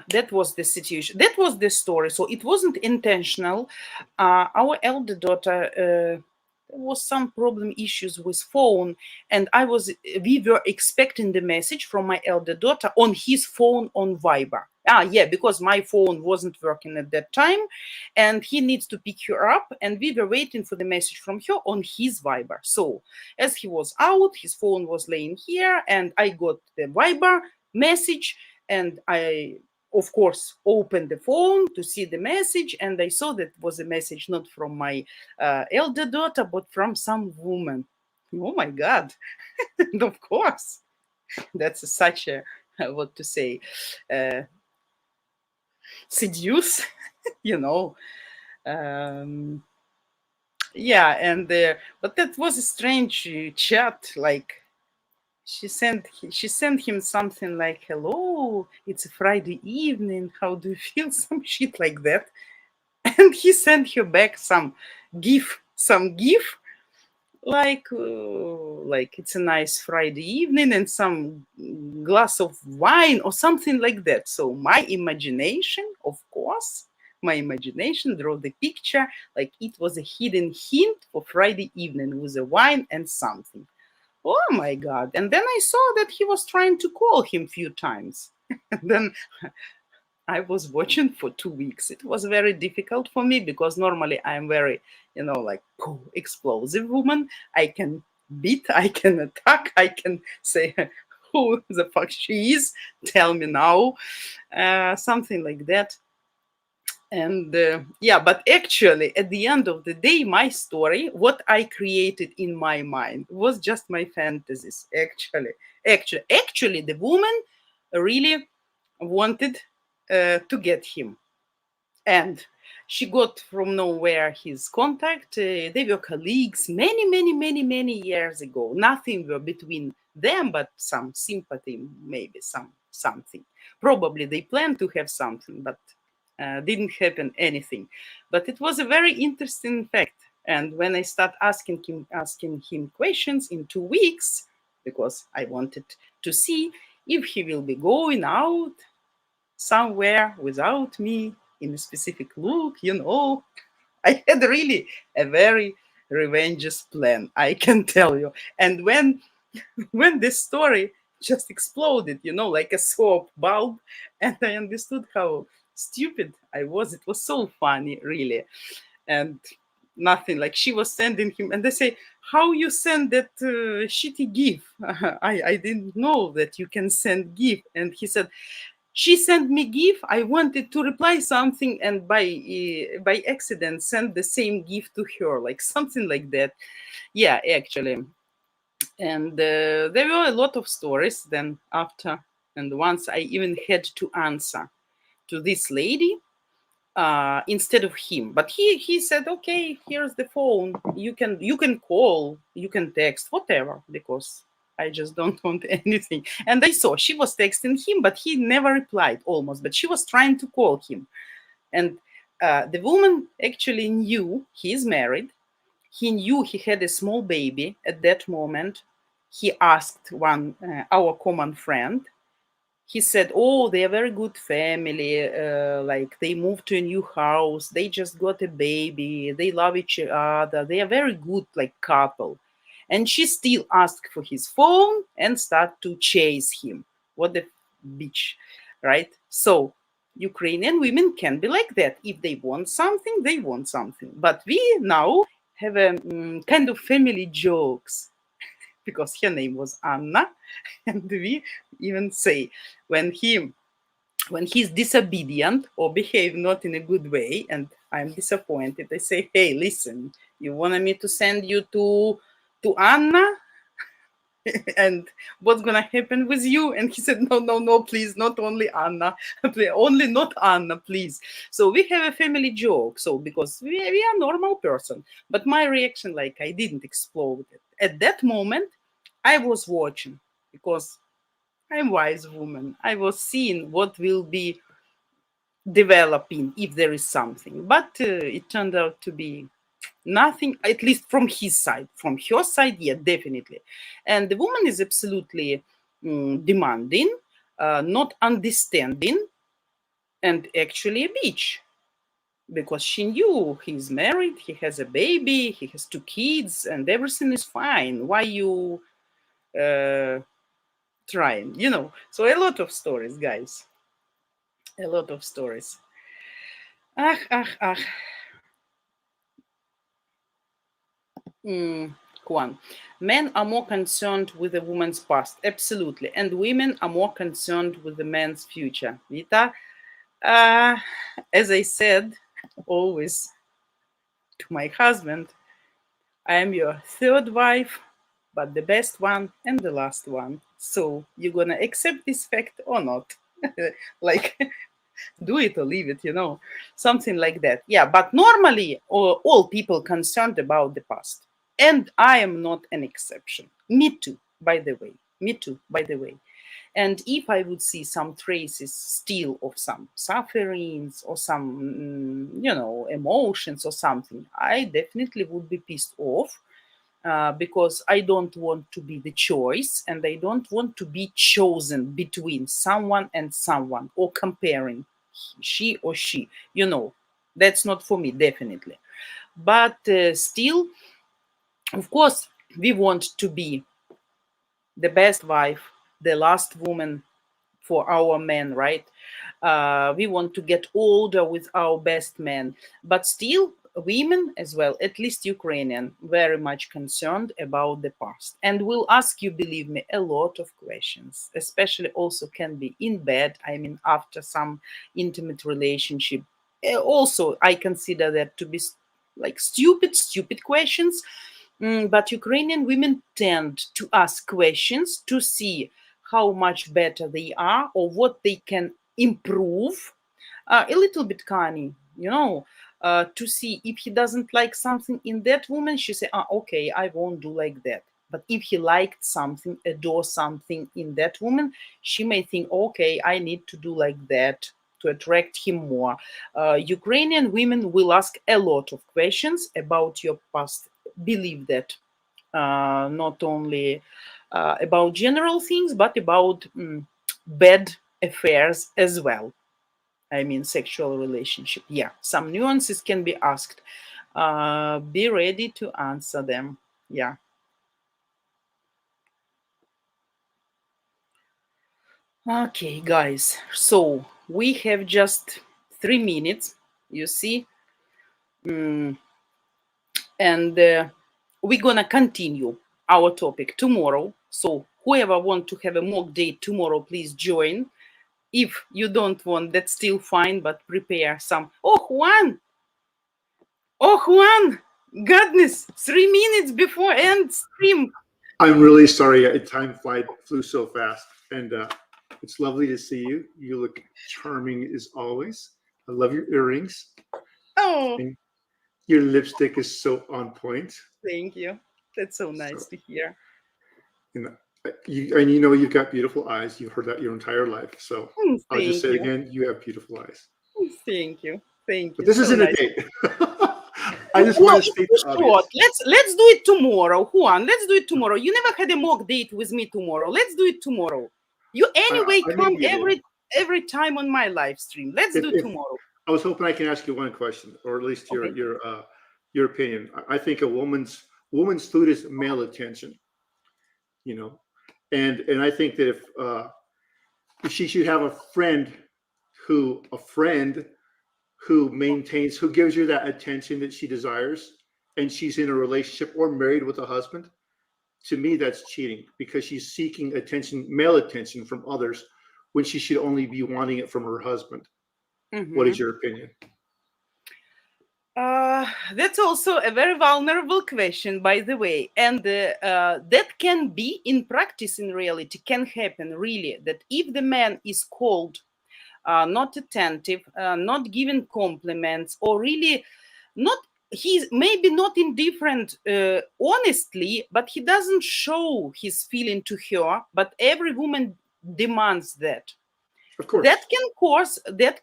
that was the situation. That was the story. So it wasn't intentional. Our elder daughter, there was some problem issues with phone, and we were expecting the message from my elder daughter on his phone on Viber. Yeah, because my phone wasn't working at that time, and he needs to pick her up, and we were waiting for the message from her on his Viber. So as he was out, his phone was laying here, and I got the Viber message, and I of course, opened the phone to see the message, and I saw that was a message not from my elder daughter, but from some woman. Oh my God. And of course, that's such a, what to say, seduce, you know. Um, yeah, and but that was a strange chat. Like she sent him something like, "Hello, it's a Friday evening. How do you feel?" Some shit like that, and he sent her back some gif like it's a nice Friday evening and some glass of wine or something like that. So my imagination, of course, my imagination drew the picture like it was a hidden hint for Friday evening with a wine and something. Oh my God. And then I saw that he was trying to call him few times. And then I was watching for 2 weeks. It was very difficult for me because normally I'm very, like explosive woman. I can beat, I can attack, I can say who the fuck she is. Tell me now, something like that. And yeah, but actually, at the end of the day, my story, what I created in my mind, was just my fantasies. Actually, the woman really wanted to get him, and she got from nowhere his contact. They were colleagues many years ago. Nothing were between them but some sympathy, maybe something. Probably they planned to have something, but didn't happen anything. But it was a very interesting fact. And when I start asking him questions in 2 weeks, because I wanted to see if he will be going out somewhere without me in a specific look, I had really a very revengeous plan, I can tell you. And when this story just exploded, like a soap bulb, and I understood how stupid I was. It was so funny, really. And nothing, like she was sending him, and they say, how you send that shitty gif? I didn't know that you can send gif. And he said, she sent me gif. I wanted to reply something, and by accident sent the same gif to her, like something like that. Yeah, actually. And there were a lot of stories then after. And once I even had to answer to this lady instead of him. But he said, okay, here's the phone. You can call, you can text, whatever, because I just don't want anything. And I saw she was texting him, but he never replied almost. But she was trying to call him. And the woman actually knew he is married. He knew he had a small baby at that moment. He asked our common friend. He said, oh, they are very good family. Like they moved to a new house. They just got a baby. They love each other. They are very good, like couple. And she still asked for his phone and start to chase him. What the bitch, right? So Ukrainian women can be like that. If they want something, they want something. But we now have a kind of family jokes because her name was Anna, and we even say when he's disobedient or behave not in a good way, and I'm disappointed, I say, hey, listen, you wanted me to send you to Anna, and what's gonna happen with you? And he said, no, please, not only Anna, only not Anna, please. So we have a family joke. So because we are normal person, but my reaction, like I didn't explode at that moment. I was watching because I'm a wise woman. I was seeing what will be developing if there is something, but it turned out to be nothing, at least from his side. From her side, yeah, definitely. And the woman is absolutely demanding, not understanding, and actually a bitch, because she knew he's married, he has a baby, he has 2 kids, and everything is fine. Why you trying? So a lot of stories, guys. A lot of stories. Ach. Kwan. Men are more concerned with a woman's past, absolutely, and women are more concerned with the man's future. Vita, Uh, as I said, always to my husband, I am your third wife, but the best one and the last one. So you're gonna accept this fact or not? Like, do it or leave it, something like that. Yeah, but normally all people concerned about the past. And I am not an exception. Me too, by the way. Me too, by the way. And if I would see some traces still of some sufferings or some, emotions or something, I definitely would be pissed off, because I don't want to be the choice and I don't want to be chosen between someone and someone or comparing she or she. That's not for me, definitely. But still, of course, we want to be the best wife, the last woman for our men, right? We want to get older with our best men, but still, women as well, at least Ukrainian, very much concerned about the past, and will ask you, believe me, a lot of questions. Especially, also can be in bed. I mean, after some intimate relationship. Also, I consider that to be like stupid questions. But Ukrainian women tend to ask questions to see how much better they are or what they can improve. A little bit canny, to see if he doesn't like something in that woman, she say, okay, I won't do like that. But if he liked something, adore something in that woman, she may think, okay, I need to do like that to attract him more. Ukrainian women will ask a lot of questions about your past. Believe that, not only about general things, but about bad affairs as well. I mean, sexual relationship. Yeah, some nuances can be asked. Be ready to answer them. Yeah. Okay, guys. So we have just 3 minutes, you see. And we're gonna continue our topic tomorrow. So whoever want to have a mock date tomorrow, please join. If you don't want, that's still fine, but prepare some. Oh Juan, goodness, 3 minutes before end stream. I'm really sorry. Flew so fast, and it's lovely to see you. You look charming as always. I love your earrings, Oh, and your lipstick is so on point. thank you. That's so So, nice to hear. and you know you've got beautiful eyes. You've heard that your entire life. So I'll just Thank say it you. again. You have beautiful eyes. Thank you. Thank But you. this So isn't a nice. date. I just Well, want to it's state too the short. obvious. Let's do it tomorrow, Juan. Let's do it tomorrow. You never had a mock date with me tomorrow. Let's do it tomorrow. You anyway I may come be a date. every time on my live stream. Let's do it If tomorrow. I was hoping I can ask you one question, or at least Okay. your opinion. I think a woman's food is male attention. And I think that if she should have a friend who who gives her that attention that she desires, and she's in a relationship or married with a husband. To me, that's cheating because she's seeking male attention from others, when she should only be wanting it from her husband. What is your opinion? That's also a very vulnerable question, by the way. And that can be in practice, in reality, can happen really, that if the man is cold, not attentive, not giving compliments, or really not, he's maybe not indifferent honestly, but he doesn't show his feeling to her, but every woman demands that. Of course. That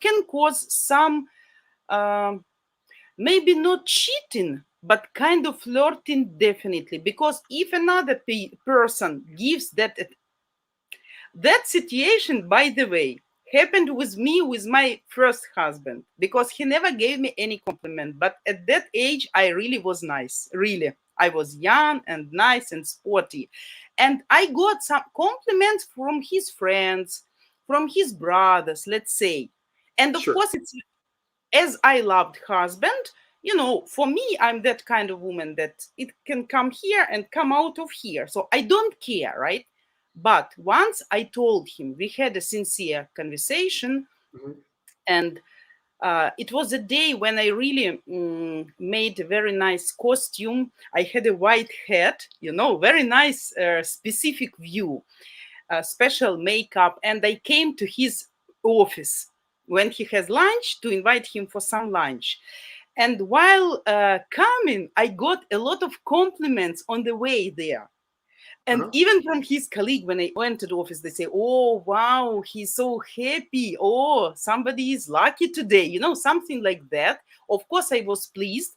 can cause some, um, maybe not cheating, but kind of flirting, definitely, because if another person gives that situation, by the way, happened with me with my first husband, because he never gave me any compliment. But at that age, I really was nice. Really, I was young and nice and sporty, and I got some compliments from his friends, from his brothers, let's say. And of Sure. course, it's as I loved husband, for me, I'm that kind of woman that it can come here and come out of here. So I don't care, right? But once I told him, we had a sincere conversation. Mhm. And it was a day when I really made a very nice costume. I had a white hat, very nice, specific view, special makeup. And I came to his office when he has lunch to invite him for some lunch. And while coming, I got a lot of compliments on the way there. And even from his colleague, when I went to the office, they say, "Oh, wow, he's so happy. Oh, somebody is lucky today," something like that. Of course, I was pleased.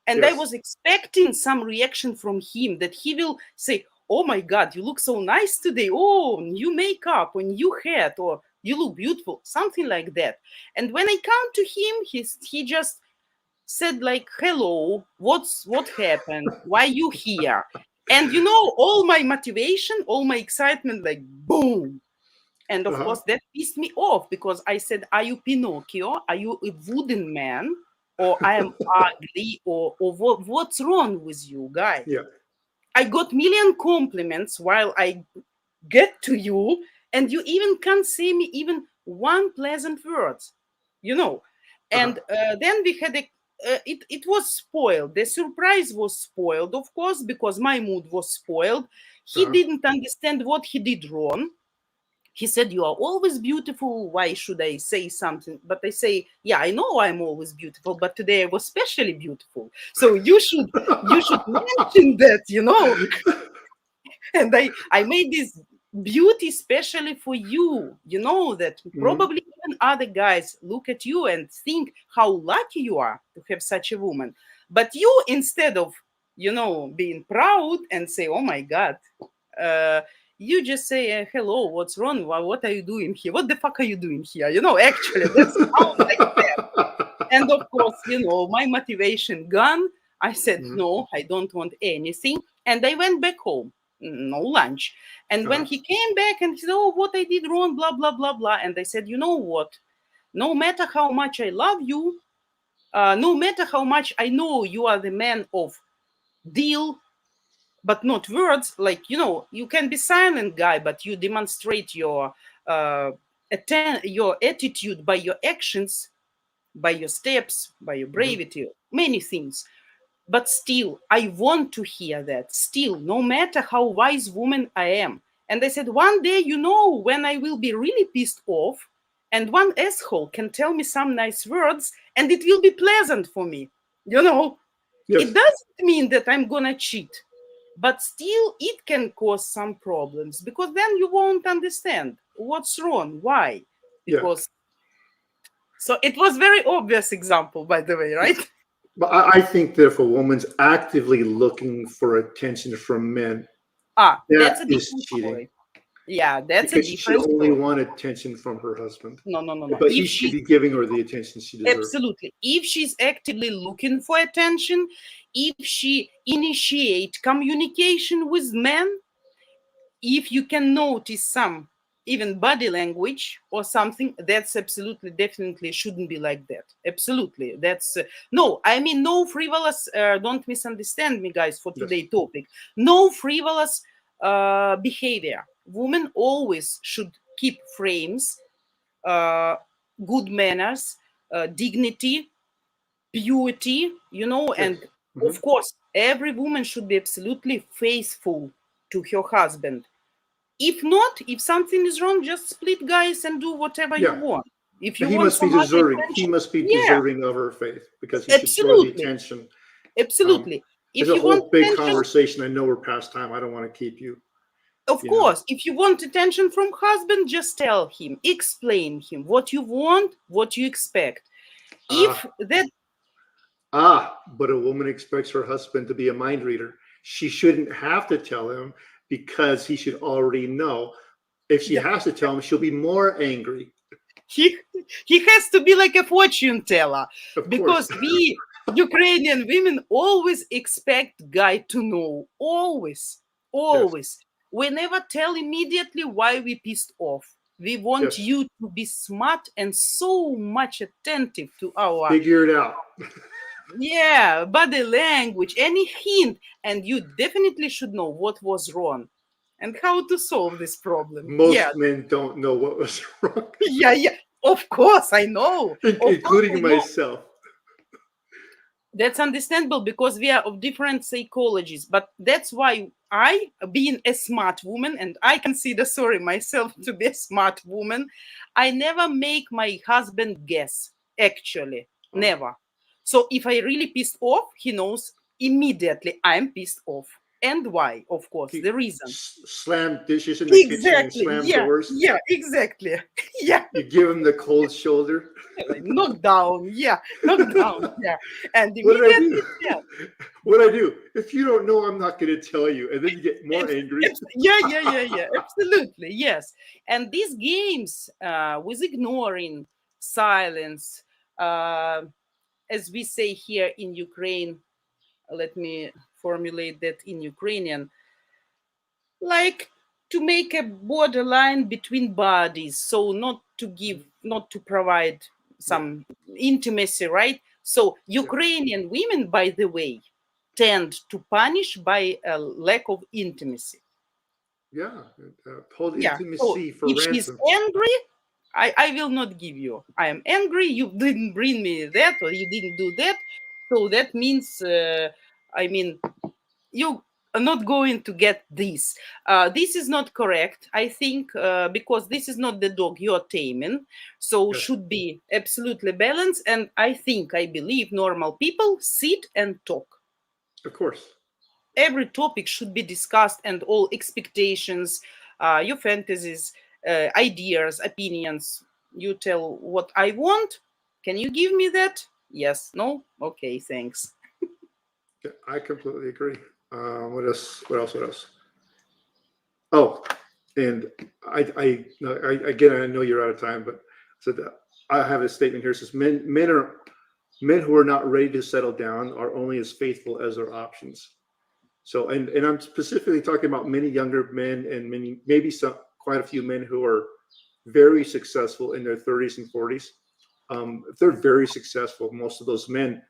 And I was expecting some reaction from him, that he will say, "Oh my God, you look so nice today. Oh, new makeup or new hat, or you look beautiful," something like that. And when I come to him, he just said like, "Hello, what happened? Why you here?" And all my motivation, all my excitement, like boom. And of course that pissed me off, because I said, "Are you Pinocchio? Are you a wooden man? Or I am ugly? Or what's wrong with you, guy?" Yeah. I got million compliments while I get to you, and you even can't say me even one pleasant word, And then we had it was spoiled. The surprise was spoiled, of course, because my mood was spoiled. He didn't understand what he did wrong. He said, "You are always beautiful. Why should I say something?" But I say, "Yeah, I know I'm always beautiful, but today I was especially beautiful. So you should mention that, And I made this beauty specially for you, that probably even other guys look at you and think how lucky you are to have such a woman. But you, instead of, being proud and say, 'Oh my God,' you just say, 'Hello, what's wrong? What are you doing here? What the fuck are you doing here?'" Actually, that's sounds like that. And of course, my motivation gone. I said, "No, I don't want anything." And I went back home. No lunch. And when he came back and he said, "Oh, what I did wrong, blah, blah, blah, blah." And I said, "You know what? No matter how much I love you, no matter how much I know you are the man of deal, but not words, like, you can be silent guy, but you demonstrate your your attitude by your actions, by your steps, by your bravery, many things. But still, I want to hear that. Still, no matter how wise woman I am." And I said, "One day, when I will be really pissed off, and one asshole can tell me some nice words, and it will be pleasant for me. It doesn't mean that I'm gonna cheat, but still it can cause some problems, because then you won't understand what's wrong, why. Because so it was very obvious example, by the way, right? But I think that if a woman's actively looking for attention from men, that's a that is different cheating. story. Yeah, that's Because a she should different only story. want attention from her husband. No. But he should be giving her the attention she deserves. Absolutely. If she's actively looking for attention, if she initiate communication with men, if you can notice some even body language or something, that's absolutely, definitely shouldn't be like that. Absolutely. That's no, I mean, no frivolous, don't misunderstand me, guys, for today's topic. No frivolous behavior. Women always should keep frames, good manners, dignity, purity, and of course, every woman should be absolutely faithful to her husband. If not, if something is wrong, just split, guys, and do whatever you want. If you he want must be some other deserving. attention, He must be deserving of her faith, because he should throw the absolutely, attention. absolutely. If There's a you whole want big attention, conversation. I know we're past time. I don't want to keep you. of course, if you want attention from husband, just tell him, explain him what you want, what you expect. If that but a woman expects her husband to be a mind reader. She shouldn't have to tell him, because he should already know. If she has to tell him, she'll be more angry. he has to be like a fortune teller, because course. we Ukrainian women always expect guy to know. Always. We never tell immediately why we pissed off. We want you to be smart and so much attentive to our figure it out. Body language, any hint, and you definitely should know what was wrong and how to solve this problem. Most men don't know what was wrong. Of course, I know. Of course, including I know. myself. That's understandable because we are of different psychologies. But that's why I, being a smart woman, and I consider, sorry, myself to be a smart woman, I never make my husband guess, actually. Oh. Never. So if I really pissed off, he knows immediately I'm pissed off. And why? Of course, the reason. Slam dishes in the kitchen and Exactly. slam Yeah. doors. Yeah, exactly. Yeah. You give him the cold shoulder. Like, knock down. Yeah. Knock down. Yeah. And What did I immediately, do? yeah. What I do? If you don't know, I'm not going to tell you, and then you get more angry. Yeah. Absolutely, yes. And these games with ignoring, silence, as we say here in Ukraine, let me formulate that in Ukrainian, like to make a borderline between bodies, so not to give, not to provide some intimacy, right? So Ukrainian women, by the way, tend to punish by a lack of intimacy. Yeah, hold Yeah. So intimacy for if she's ransom. angry, I will not give you. I am angry. You didn't bring me that, or you didn't do that. So that means, I mean, you are not going to get this. This is not correct, I think, because this is not the dog you're taming. So Yes. should be absolutely balanced. And I think, I believe normal people sit and talk. Of course. Every topic should be discussed, and all expectations, your fantasies, ideas, opinions. You tell what I want. Can you give me that? Yes, no? Okay, thanks. Yeah, I completely agree. What else? What else? What else? Oh, and again, I know you're out of time, but so I have a statement here. It says men who are not ready to settle down are only as faithful as their options. So, and I'm specifically talking about many younger men and maybe quite a few men who are very successful in their 30s and 40s. If they're very successful, most of those men,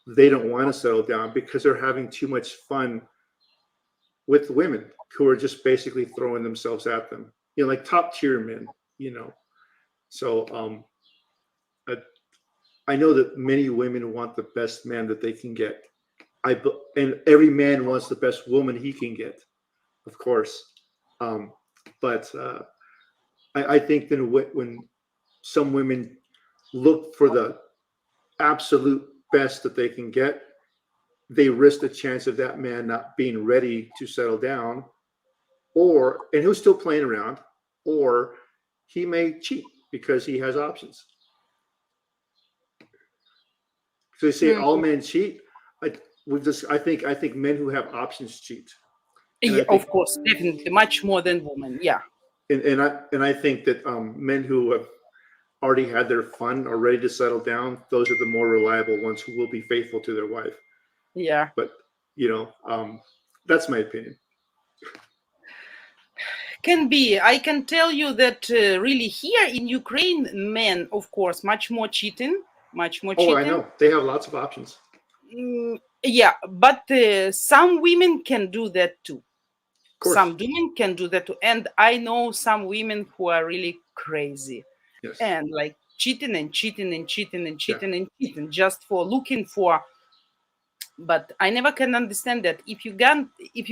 they don't want to settle down because they're having too much fun with women who are just basically throwing themselves at them, like top tier men, So I know that many women want the best man that they can get. And every man wants the best woman he can get, of course. But I think that when some women look for the absolute best that they can get, they risk the chance of that man not being ready to settle down, and who's still playing around, or he may cheat because he has options. So they say all men cheat. I think men who have options cheat. Yeah, of course, definitely, much more than women. Yeah. And I think that men who have already had their fun, are ready to settle down, those are the more reliable ones who will be faithful to their wife. Yeah. But that's my opinion. Can be. I can tell you that really here in Ukraine, men, of course, much more cheating. Oh, I know. They have lots of options. Yeah, but some women can do that too. Some women can do that too. And I know some women who are really crazy. Yes. And like cheating and cheating and cheating and cheating and cheating just for looking for. But I never can understand that if you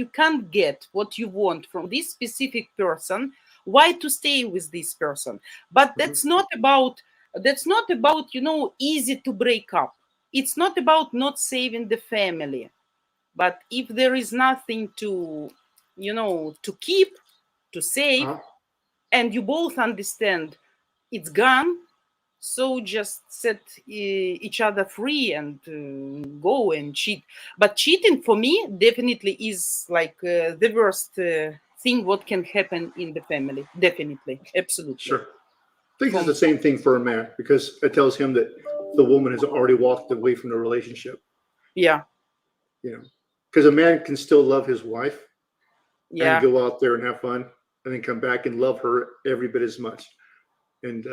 can't get what you want from this specific person, why to stay with this person? But that's not about easy to break up. It's not about not saving the family. But if there is nothing to keep, to save, and you both understand it's gone, so just set each other free and go and cheat. But cheating for me definitely is like the worst thing what can happen in the family. Definitely, absolutely. Sure. I think it's the same thing for a man, because it tells him that the woman has already walked away from the relationship. Yeah. Because a man can still love his wife and go out there and have fun, and then come back and love her every bit as much. And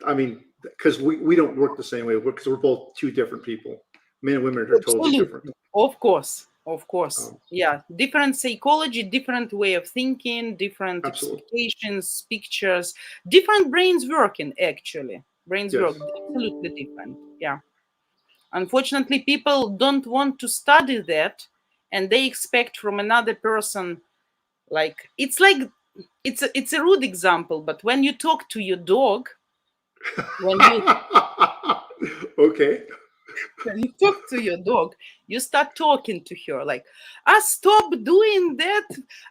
I mean, because we don't work the same way, because we're both two different people. Men and women are totally different. Of course. Of course. Um, Yeah. Different psychology, different way of thinking, different Absolutely. expectations, pictures, different brains working, actually. Brains Yes. work absolutely different. Yeah. Unfortunately, people don't want to study that, and they expect from another person, like, it's a rude example, but when you talk to your dog, when you Okay. when you talk to your dog, you start talking to her like, stop doing that.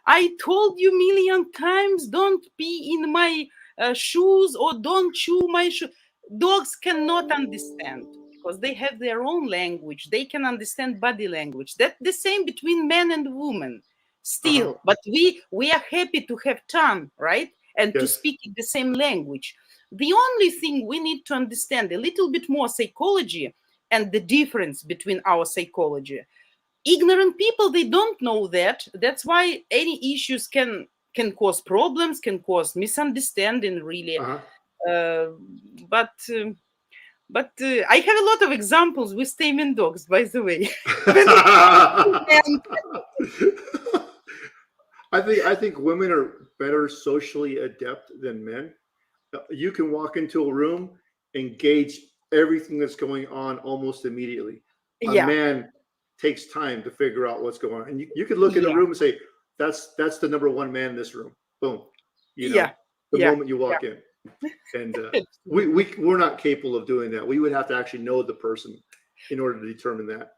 I told you million times, don't pee in my shoes, or don't chew my shoe. Dogs cannot understand because they have their own language. They can understand body language. That's the same between men and women still. Uh-huh. But we are happy to have tongue, right? And to Yes. speak the same language. The only thing we need to understand a little bit more psychology and the difference between our psychology. Ignorant people, they don't know that. That's why any issues can cause problems, can cause misunderstanding, really. Uh-huh. Uh, but I have a lot of examples with taming dogs, by the way. I think women are better socially adept than men. You can walk into a room and gauge everything that's going on almost immediately. A Yeah, man takes time to figure out what's going on. And you could look in a yeah, room and say, that's the number one man in this room. Boom. You know, yeah, the yeah, moment you walk in. And we're not capable of doing that. We would have to actually know the person in order to determine that.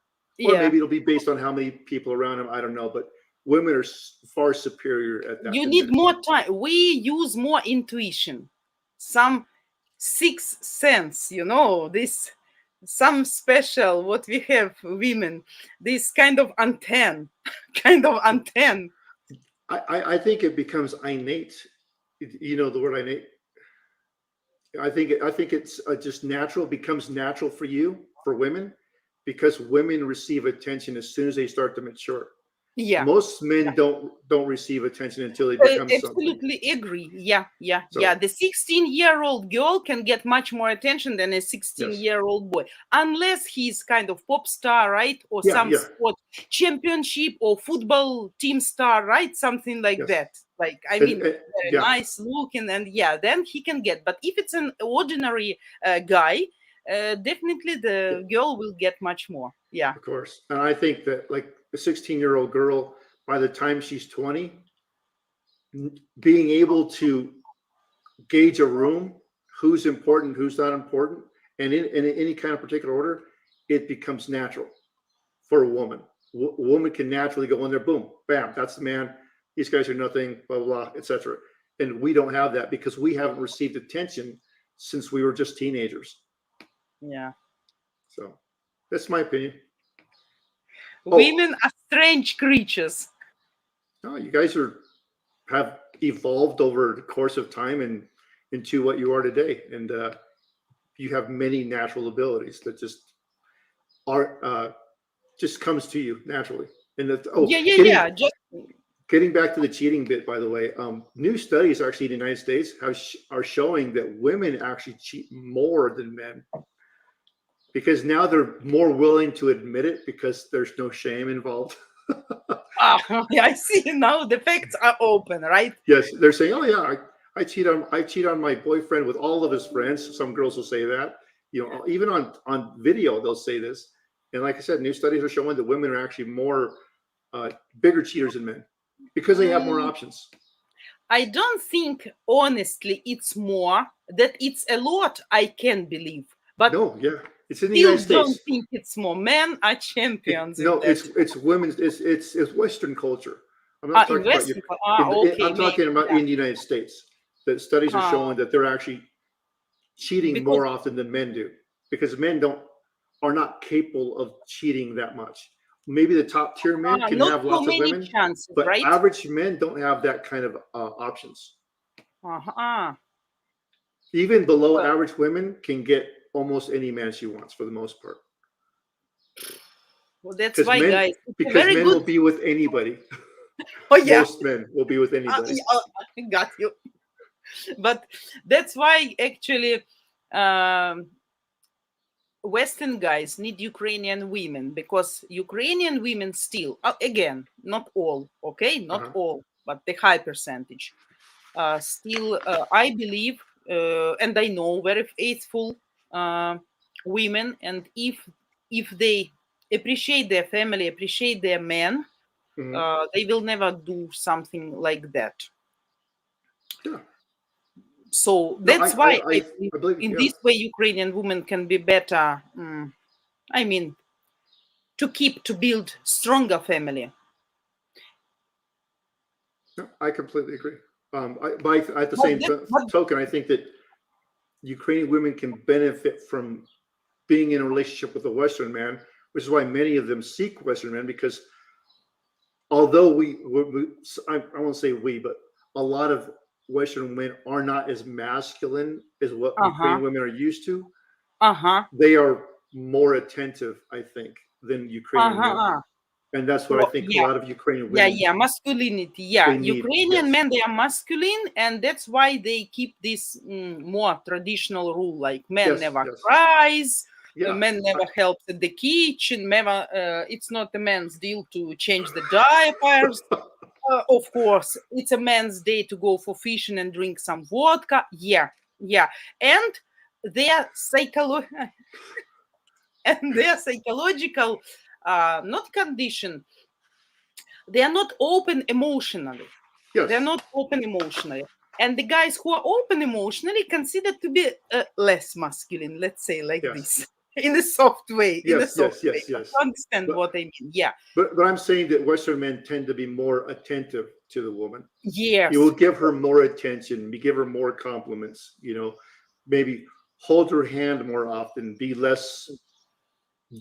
Or yeah. maybe it'll be based on how many people around him. I don't know. But women are far superior at that. You than need men. more time. We use more intuition, some sixth sense, this, some special what we have women, this kind of antenna. I think it becomes innate. You know the word innate. I think it's just natural. Becomes natural for you, for women, because women receive attention as soon as they start to mature. Yeah, Most men don't receive attention until they become something. absolutely agree. Yeah, So the 16-year-old girl can get much more attention than a yes, 16-year-old boy, unless he's kind of pop star, right? Or yeah, some yeah, sport championship or football team star, right? Something like yes, that. Like, I and, mean, and yeah, nice looking, and then he can get. But if it's an ordinary guy, definitely the girl will get much more. Yeah. of course. And I think that like a 16-year-old girl, by the time she's 20, being able to gauge a room, who's important, who's not important, and in any kind of particular order, it becomes natural for a woman. A woman can naturally go in there, boom, bam, that's the man. These guys are nothing, blah, blah, blah, etc. And we don't have that because we haven't received attention since we were just teenagers. Yeah. So that's my opinion. Women are strange creatures. No, you guys have evolved over the course of time and into what you are today, and you have many natural abilities that just are just comes to you naturally. And Yeah. getting back to the cheating bit, by the way, new studies actually in the United States are showing that women actually cheat more than men because now they're more willing to admit it because there's no shame involved. Yeah, I see now the facts are open, right? Yes, they're saying, "Oh yeah, I cheat on my boyfriend with all of his friends." Some girls will say that, even on video they'll say this. And like I said, new studies are showing that women are actually more bigger cheaters than men because they have more options. I don't think, honestly, it's more, that it's a lot. I can believe, but No, yeah, it's in the still United States. don't think it's more. Men are champions. No, it's women's. It's Western culture. I'm not talking about you. Okay, I'm talking about in the United States. The studies are showing that they're actually cheating more often than men do because men are not capable of cheating that much. Maybe the top tier men can have lots of women, chances, but right? average men don't have that kind of options. Even below average women can get almost any man she wants for the most part. Well, that's why, guys. Because men will be with anybody. Oh yeah, most men will be with anybody. I got you. But that's why actually Western guys need Ukrainian women because Ukrainian women still, again, not all, okay, not Uh-huh. all, but the high percentage, still, I believe, and I know very faithful uh, women, and if they appreciate their family, appreciate their men, Mhm. they will never do something like that. Yeah. So No, that's why I think I believe in yeah. this way Ukrainian women can be better. I mean, to build stronger family. No, I completely agree. But at the But same but token, I think that Ukrainian women can benefit from being in a relationship with a Western man, which is why many of them seek Western men. Because although I won't say we, but a lot of Western men are not as masculine as what uh-huh, Ukrainian women are used to. uh-huh, They are more attentive, I think, than Ukrainian men, uh-huh. and that's what I think a Yeah, lot of Ukrainian yeah, women yeah. Masculinity. Yeah, they need. Ukrainian Yes, men, they are masculine, and that's why they keep this more traditional rule, like men yes, never yes, cries, yeah. men never helps in the kitchen, never. It's not a man's deal to change the diapers. Of course, it's a man's day to go for fishing and drink some vodka. Yeah, yeah, and their and their psychological, not condition, they are not open emotionally. They're Yes, not open emotionally. And the guys who are open emotionally considered to be less masculine, let's say like yes, this, in a soft way, in a yes, soft yes, way. yes, But yes. you understand But what I mean? Yeah. but I'm saying that Western men tend to be more attentive to the woman. You will Yes. give her more attention, you give her more compliments. Maybe hold her hand more often, be less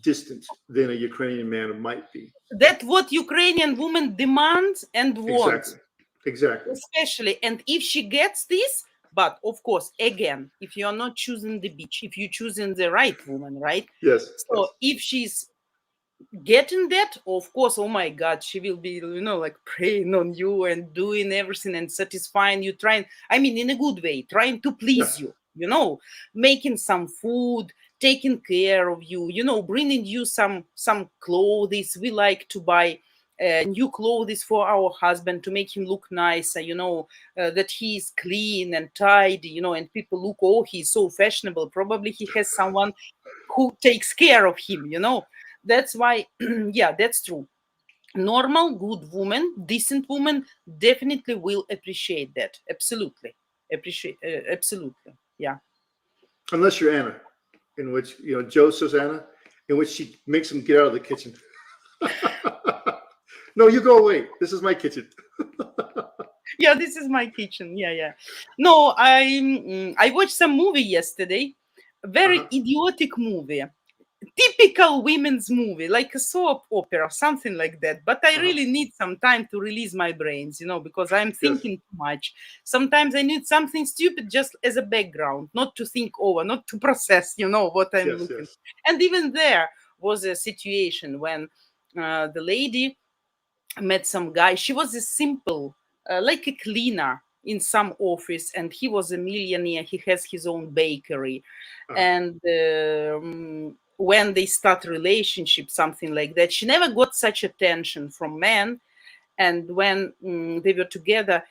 distant than a Ukrainian man might be. That's what Ukrainian woman demands and Exactly, wants, exactly. especially. And if she gets this, but of course, again, if you are not choosing the beach, if you're choosing the right woman, right? Yes, So yes, if she's getting that, of course, oh my god, she will be, like preying on you and doing everything and satisfying you, trying, I mean, in a good way, trying to please yes, you, making some food, taking care of you, bringing you some clothes. We like to buy new clothes for our husband to make him look nicer, that he's clean and tidy, and people look, oh, he's so fashionable, probably he has someone who takes care of him. That's why, yeah, that's true. Normal, good woman, decent woman definitely will appreciate that. Absolutely. Absolutely. Yeah. unless you're Anna, in which Joe says Anna, in which she makes him get out of the kitchen. No, you go away. This is my kitchen. Yeah, this is my kitchen. Yeah, yeah. No, I watched some movie yesterday. A very Uh-huh. idiotic movie. Typical women's movie, like a soap opera, something like that. But I Uh-huh. really need some time to release my brains, because I'm Yes. thinking too much. Sometimes I need something stupid just as a background, not to think over, not to process, what I'm Yes. looking. Yes. And even there was a situation when the lady met some guy. She was a simple, like a cleaner in some office, and he was a millionaire. He has his own bakery, Uh-huh. and when they start relationship, something like that, she never got such attention from men. And when they were together,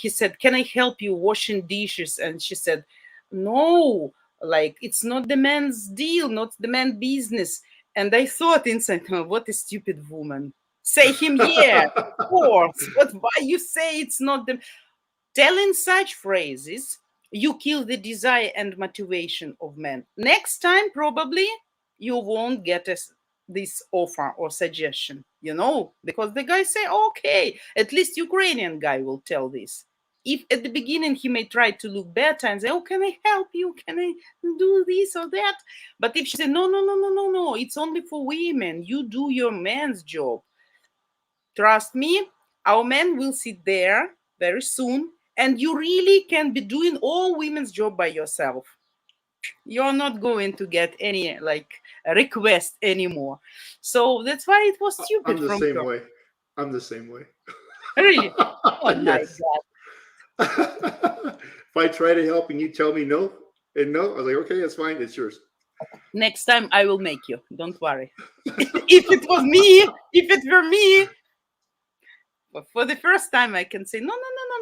he said, "Can I help you washing dishes?" And she said, "No, like it's not the man's deal, not the man business." And I thought inside, "Oh, what a stupid woman." Say him, yeah, of course. But why you say it's not the telling such phrases? You kill the desire and motivation of men. Next time, probably you won't get this offer or suggestion, because the guy say, okay, at least Ukrainian guy will tell this. If at the beginning he may try to look better and say, oh, can I help you? Can I do this or that? But if she say, no, no, no, no, no, no, it's only for women. You do your man's job. Trust me, our men will sit there very soon, and you really can be doing all women's job by yourself. You're not going to get any like request anymore. So that's why it was I'm stupid the from same her. way. I'm the same way. Really? Oh my Yes. god. If I try to help and you tell me no and no, I was like, okay, that's fine. It's yours. Next time I will make you. Don't worry. If it was me, if it were me, but for the first time I can say, no,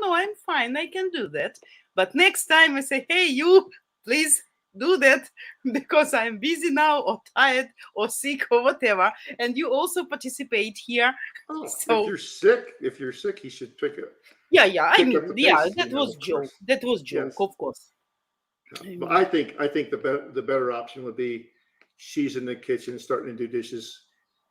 I'm fine. I can do that. But next time I say, hey, you, please do that because I'm busy now or tired or sick or whatever. And you also participate here. Oh, So if you're sick, he should pick it. yeah. I Pick mean, up the yeah, pace, that you know, was of joke. course. That was joke, Yes. of course. But I think the better option would be she's in the kitchen starting to do dishes,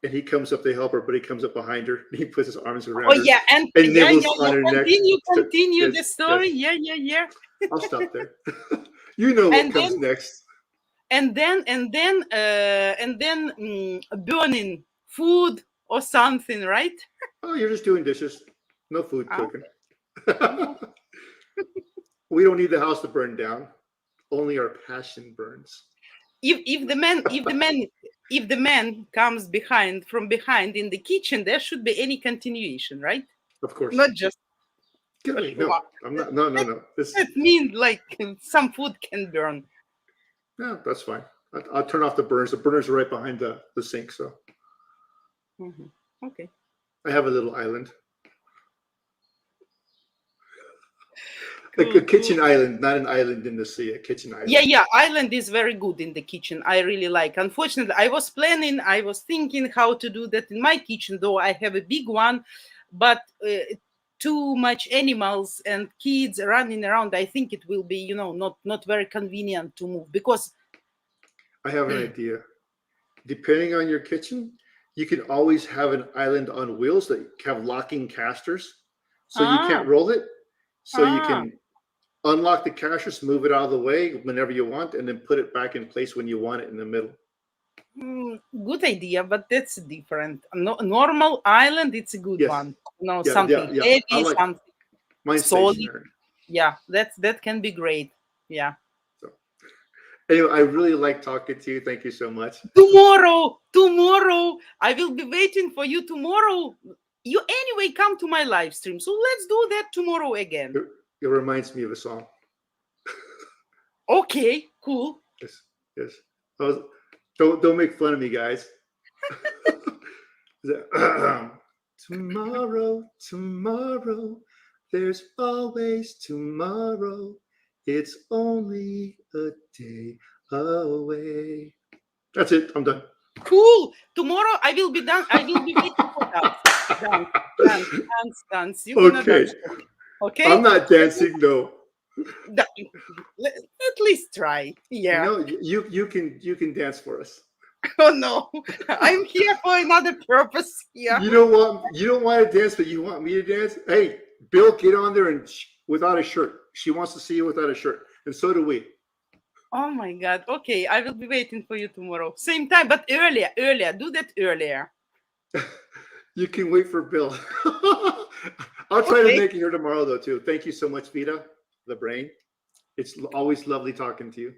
and he comes up to help her, but he comes up behind her and he puts his arms around Oh her yeah, and nibbles on her neck. Continue Yes, the story. yes. Yeah. I'll stop there. You know what And comes then- next. And then burning food or something, right? Oh, you're just doing dishes. No food Ah. cooking. We don't need the house to burn down. Only our passion burns. If the man comes from behind in the kitchen, there should be any continuation, right? Of course. Not just Wait, no, I'm not. No. that means like some food can burn. No, that's fine. I'll turn off the burners. The burners are right behind the sink, so Okay. I have a little island. Cool, A kitchen island, not an island in the sea, a kitchen island. Yeah. Island is very good in the kitchen. I really like. Unfortunately, I was thinking how to do that in my kitchen, though I have a big one, but too much animals and kids running around. I think it will be, not very convenient to move because. I have an idea. Depending on your kitchen, you can always have an island on wheels that have locking casters, so you can't roll it. So you can unlock the casters, move it out of the way whenever you want, and then put it back in place when you want it in the middle. Good idea, but that's different. Normal island, it's a good Yes. one. Yeah, Something yeah. heavy, I like something Mine's solid. stationary. Yeah, that can be great. Yeah. Anyway, I really like talking to you. Thank you so much. Tomorrow, I will be waiting for you tomorrow. You anyway come to my live stream, so let's do that tomorrow again. It reminds me of a song. Okay, cool. Yes. Don't make fun of me, guys. Tomorrow, there's always tomorrow. It's only a day away. That's it. I'm done. Cool. Tomorrow I will be done. I will be waiting for dance. You're gonna Okay. dance. Okay. I'm not dancing though. At least try. Yeah. No, you can dance for us. Oh no, I'm here for another purpose here. You don't want to dance, but you want me to dance. Hey, Bill, get on there and without a shirt. She wants to see you without a shirt, and so do we. Oh my God. Okay, I will be waiting for you tomorrow. Same time, but earlier. Do that earlier. You can wait for Bill. I'll try to make it here tomorrow, though, too. Thank you so much, Vita, the brain. It's always lovely talking to you.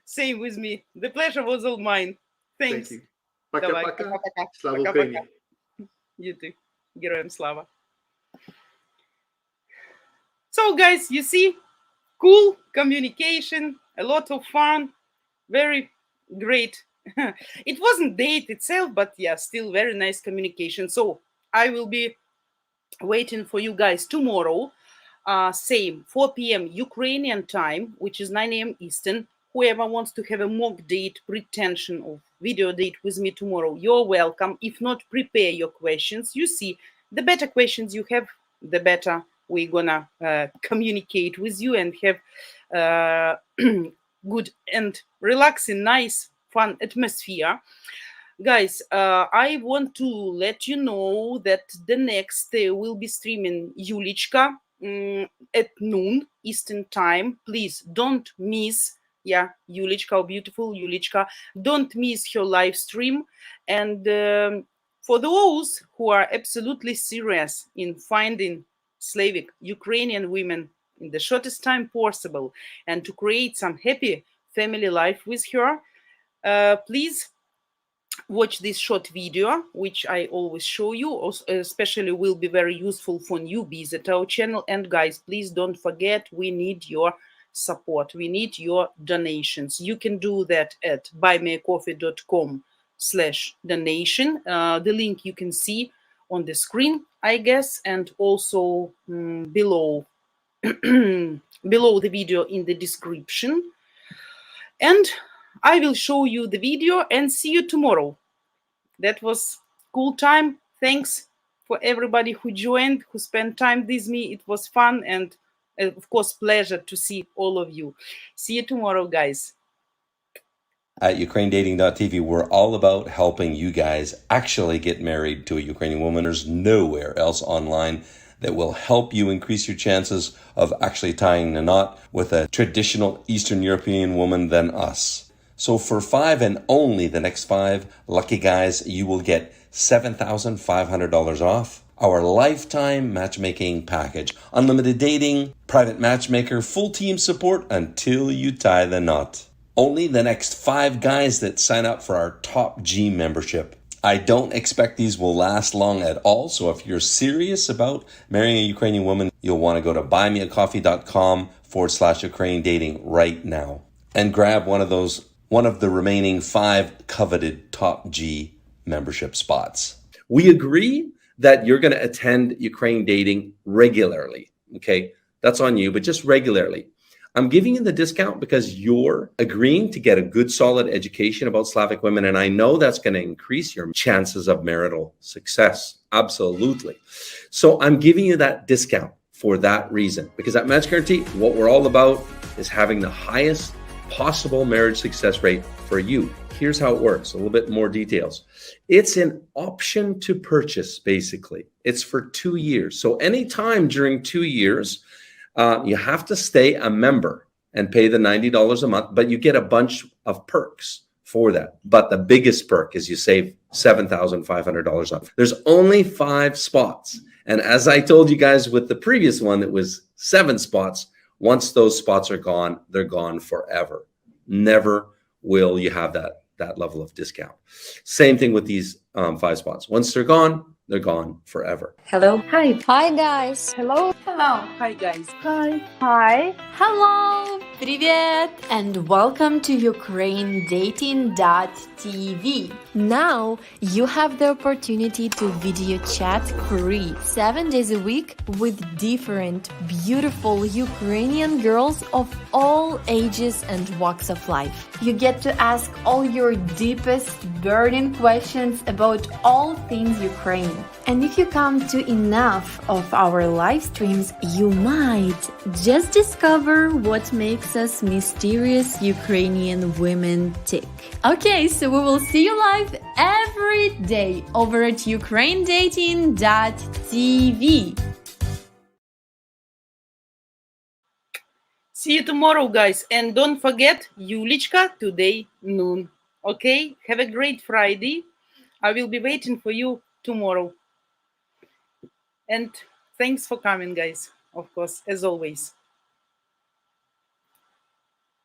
Same with me. The pleasure was all mine. Thanks. Thank you. Пока, Давай, пока. пока-пока. Слава Пока-пока. Украине. You too. Героям слава. So, guys, you see, cool communication, a lot of fun, very great. It wasn't date itself, but yeah, still very nice communication. So I will be waiting for you guys tomorrow. Same 4 p.m. Ukrainian time, which is 9 a.m. Eastern. Whoever wants to have a mock date, pretension of video date with me tomorrow, you're welcome. If not, prepare your questions. You see, the better questions you have, the better we're gonna communicate with you and have good and relaxing, nice, fun atmosphere. Guys, I want to let you know that the next will be streaming Yulichka at noon Eastern time. Please don't miss. Yeah, Yulichka, beautiful Yulichka. Don't miss her live stream. And for those who are absolutely serious in finding Slavic Ukrainian women in the shortest time possible and to create some happy family life with her, please watch this short video, which I always show you, especially will be very useful for newbies at our channel. And guys, please don't forget, we need your support. We need your donations. You can do that at buymeacoffee.com/donation. The link you can see on the screen, I guess, and also below below the video in the description. And I will show you the video and see you tomorrow. That was cool time. Thanks for everybody who joined, who spent time with me. It was fun and of course pleasure to see all of you. See you tomorrow, guys. At UkraineDating.tv, we're all about helping you guys actually get married to a Ukrainian woman. There's nowhere else online that will help you increase your chances of actually tying the knot with a traditional Eastern European woman than us. So for 5 and only the next 5 lucky guys, you will get $7,500 off our lifetime matchmaking package. Unlimited dating, private matchmaker, full team support until you tie the knot. Only the next 5 guys that sign up for our Top G membership. I don't expect these will last long at all. So if you're serious about marrying a Ukrainian woman, you'll want to go to buymeacoffee.com/Ukraine dating right now and grab one of the remaining 5 coveted Top G membership spots. We agree that you're going to attend Ukraine dating regularly. Okay. That's on you, but just regularly. I'm giving you the discount because you're agreeing to get a good, solid education about Slavic women. And I know that's going to increase your chances of marital success. Absolutely. So I'm giving you that discount for that reason, because at Match Guarantee, what we're all about is having the highest possible marriage success rate for you. Here's how it works. A little bit more details. It's an option to purchase, basically. It's for 2 years. So anytime during 2 years, you have to stay a member and pay the $90 a month, but you get a bunch of perks for that. But the biggest perk is you save $7,500 off. There's only 5 spots. And as I told you guys with the previous one, it was 7 spots. Once those spots are gone, they're gone forever. Never will you have that level of discount. Same thing with these 5 spots. Once they're gone forever. Hello. Hi. Hi, guys. Hello. Hello. Hi, guys. Hi. Hi. Hello. Привет. And welcome to UkraineDating.tv. Now you have the opportunity to video chat free 7 days a week with different beautiful Ukrainian girls of all ages and walks of life. You get to ask all your deepest burning questions about all things Ukraine. And if you come to enough of our live streams, you might just discover what makes us mysterious Ukrainian women tick. Okay, so we will see you live every day over at UkraineDating.tv. See you tomorrow, guys. And don't forget, Yulichka today noon. Okay? Have a great Friday. I will be waiting for you tomorrow. And thanks for coming, guys, of course, as always.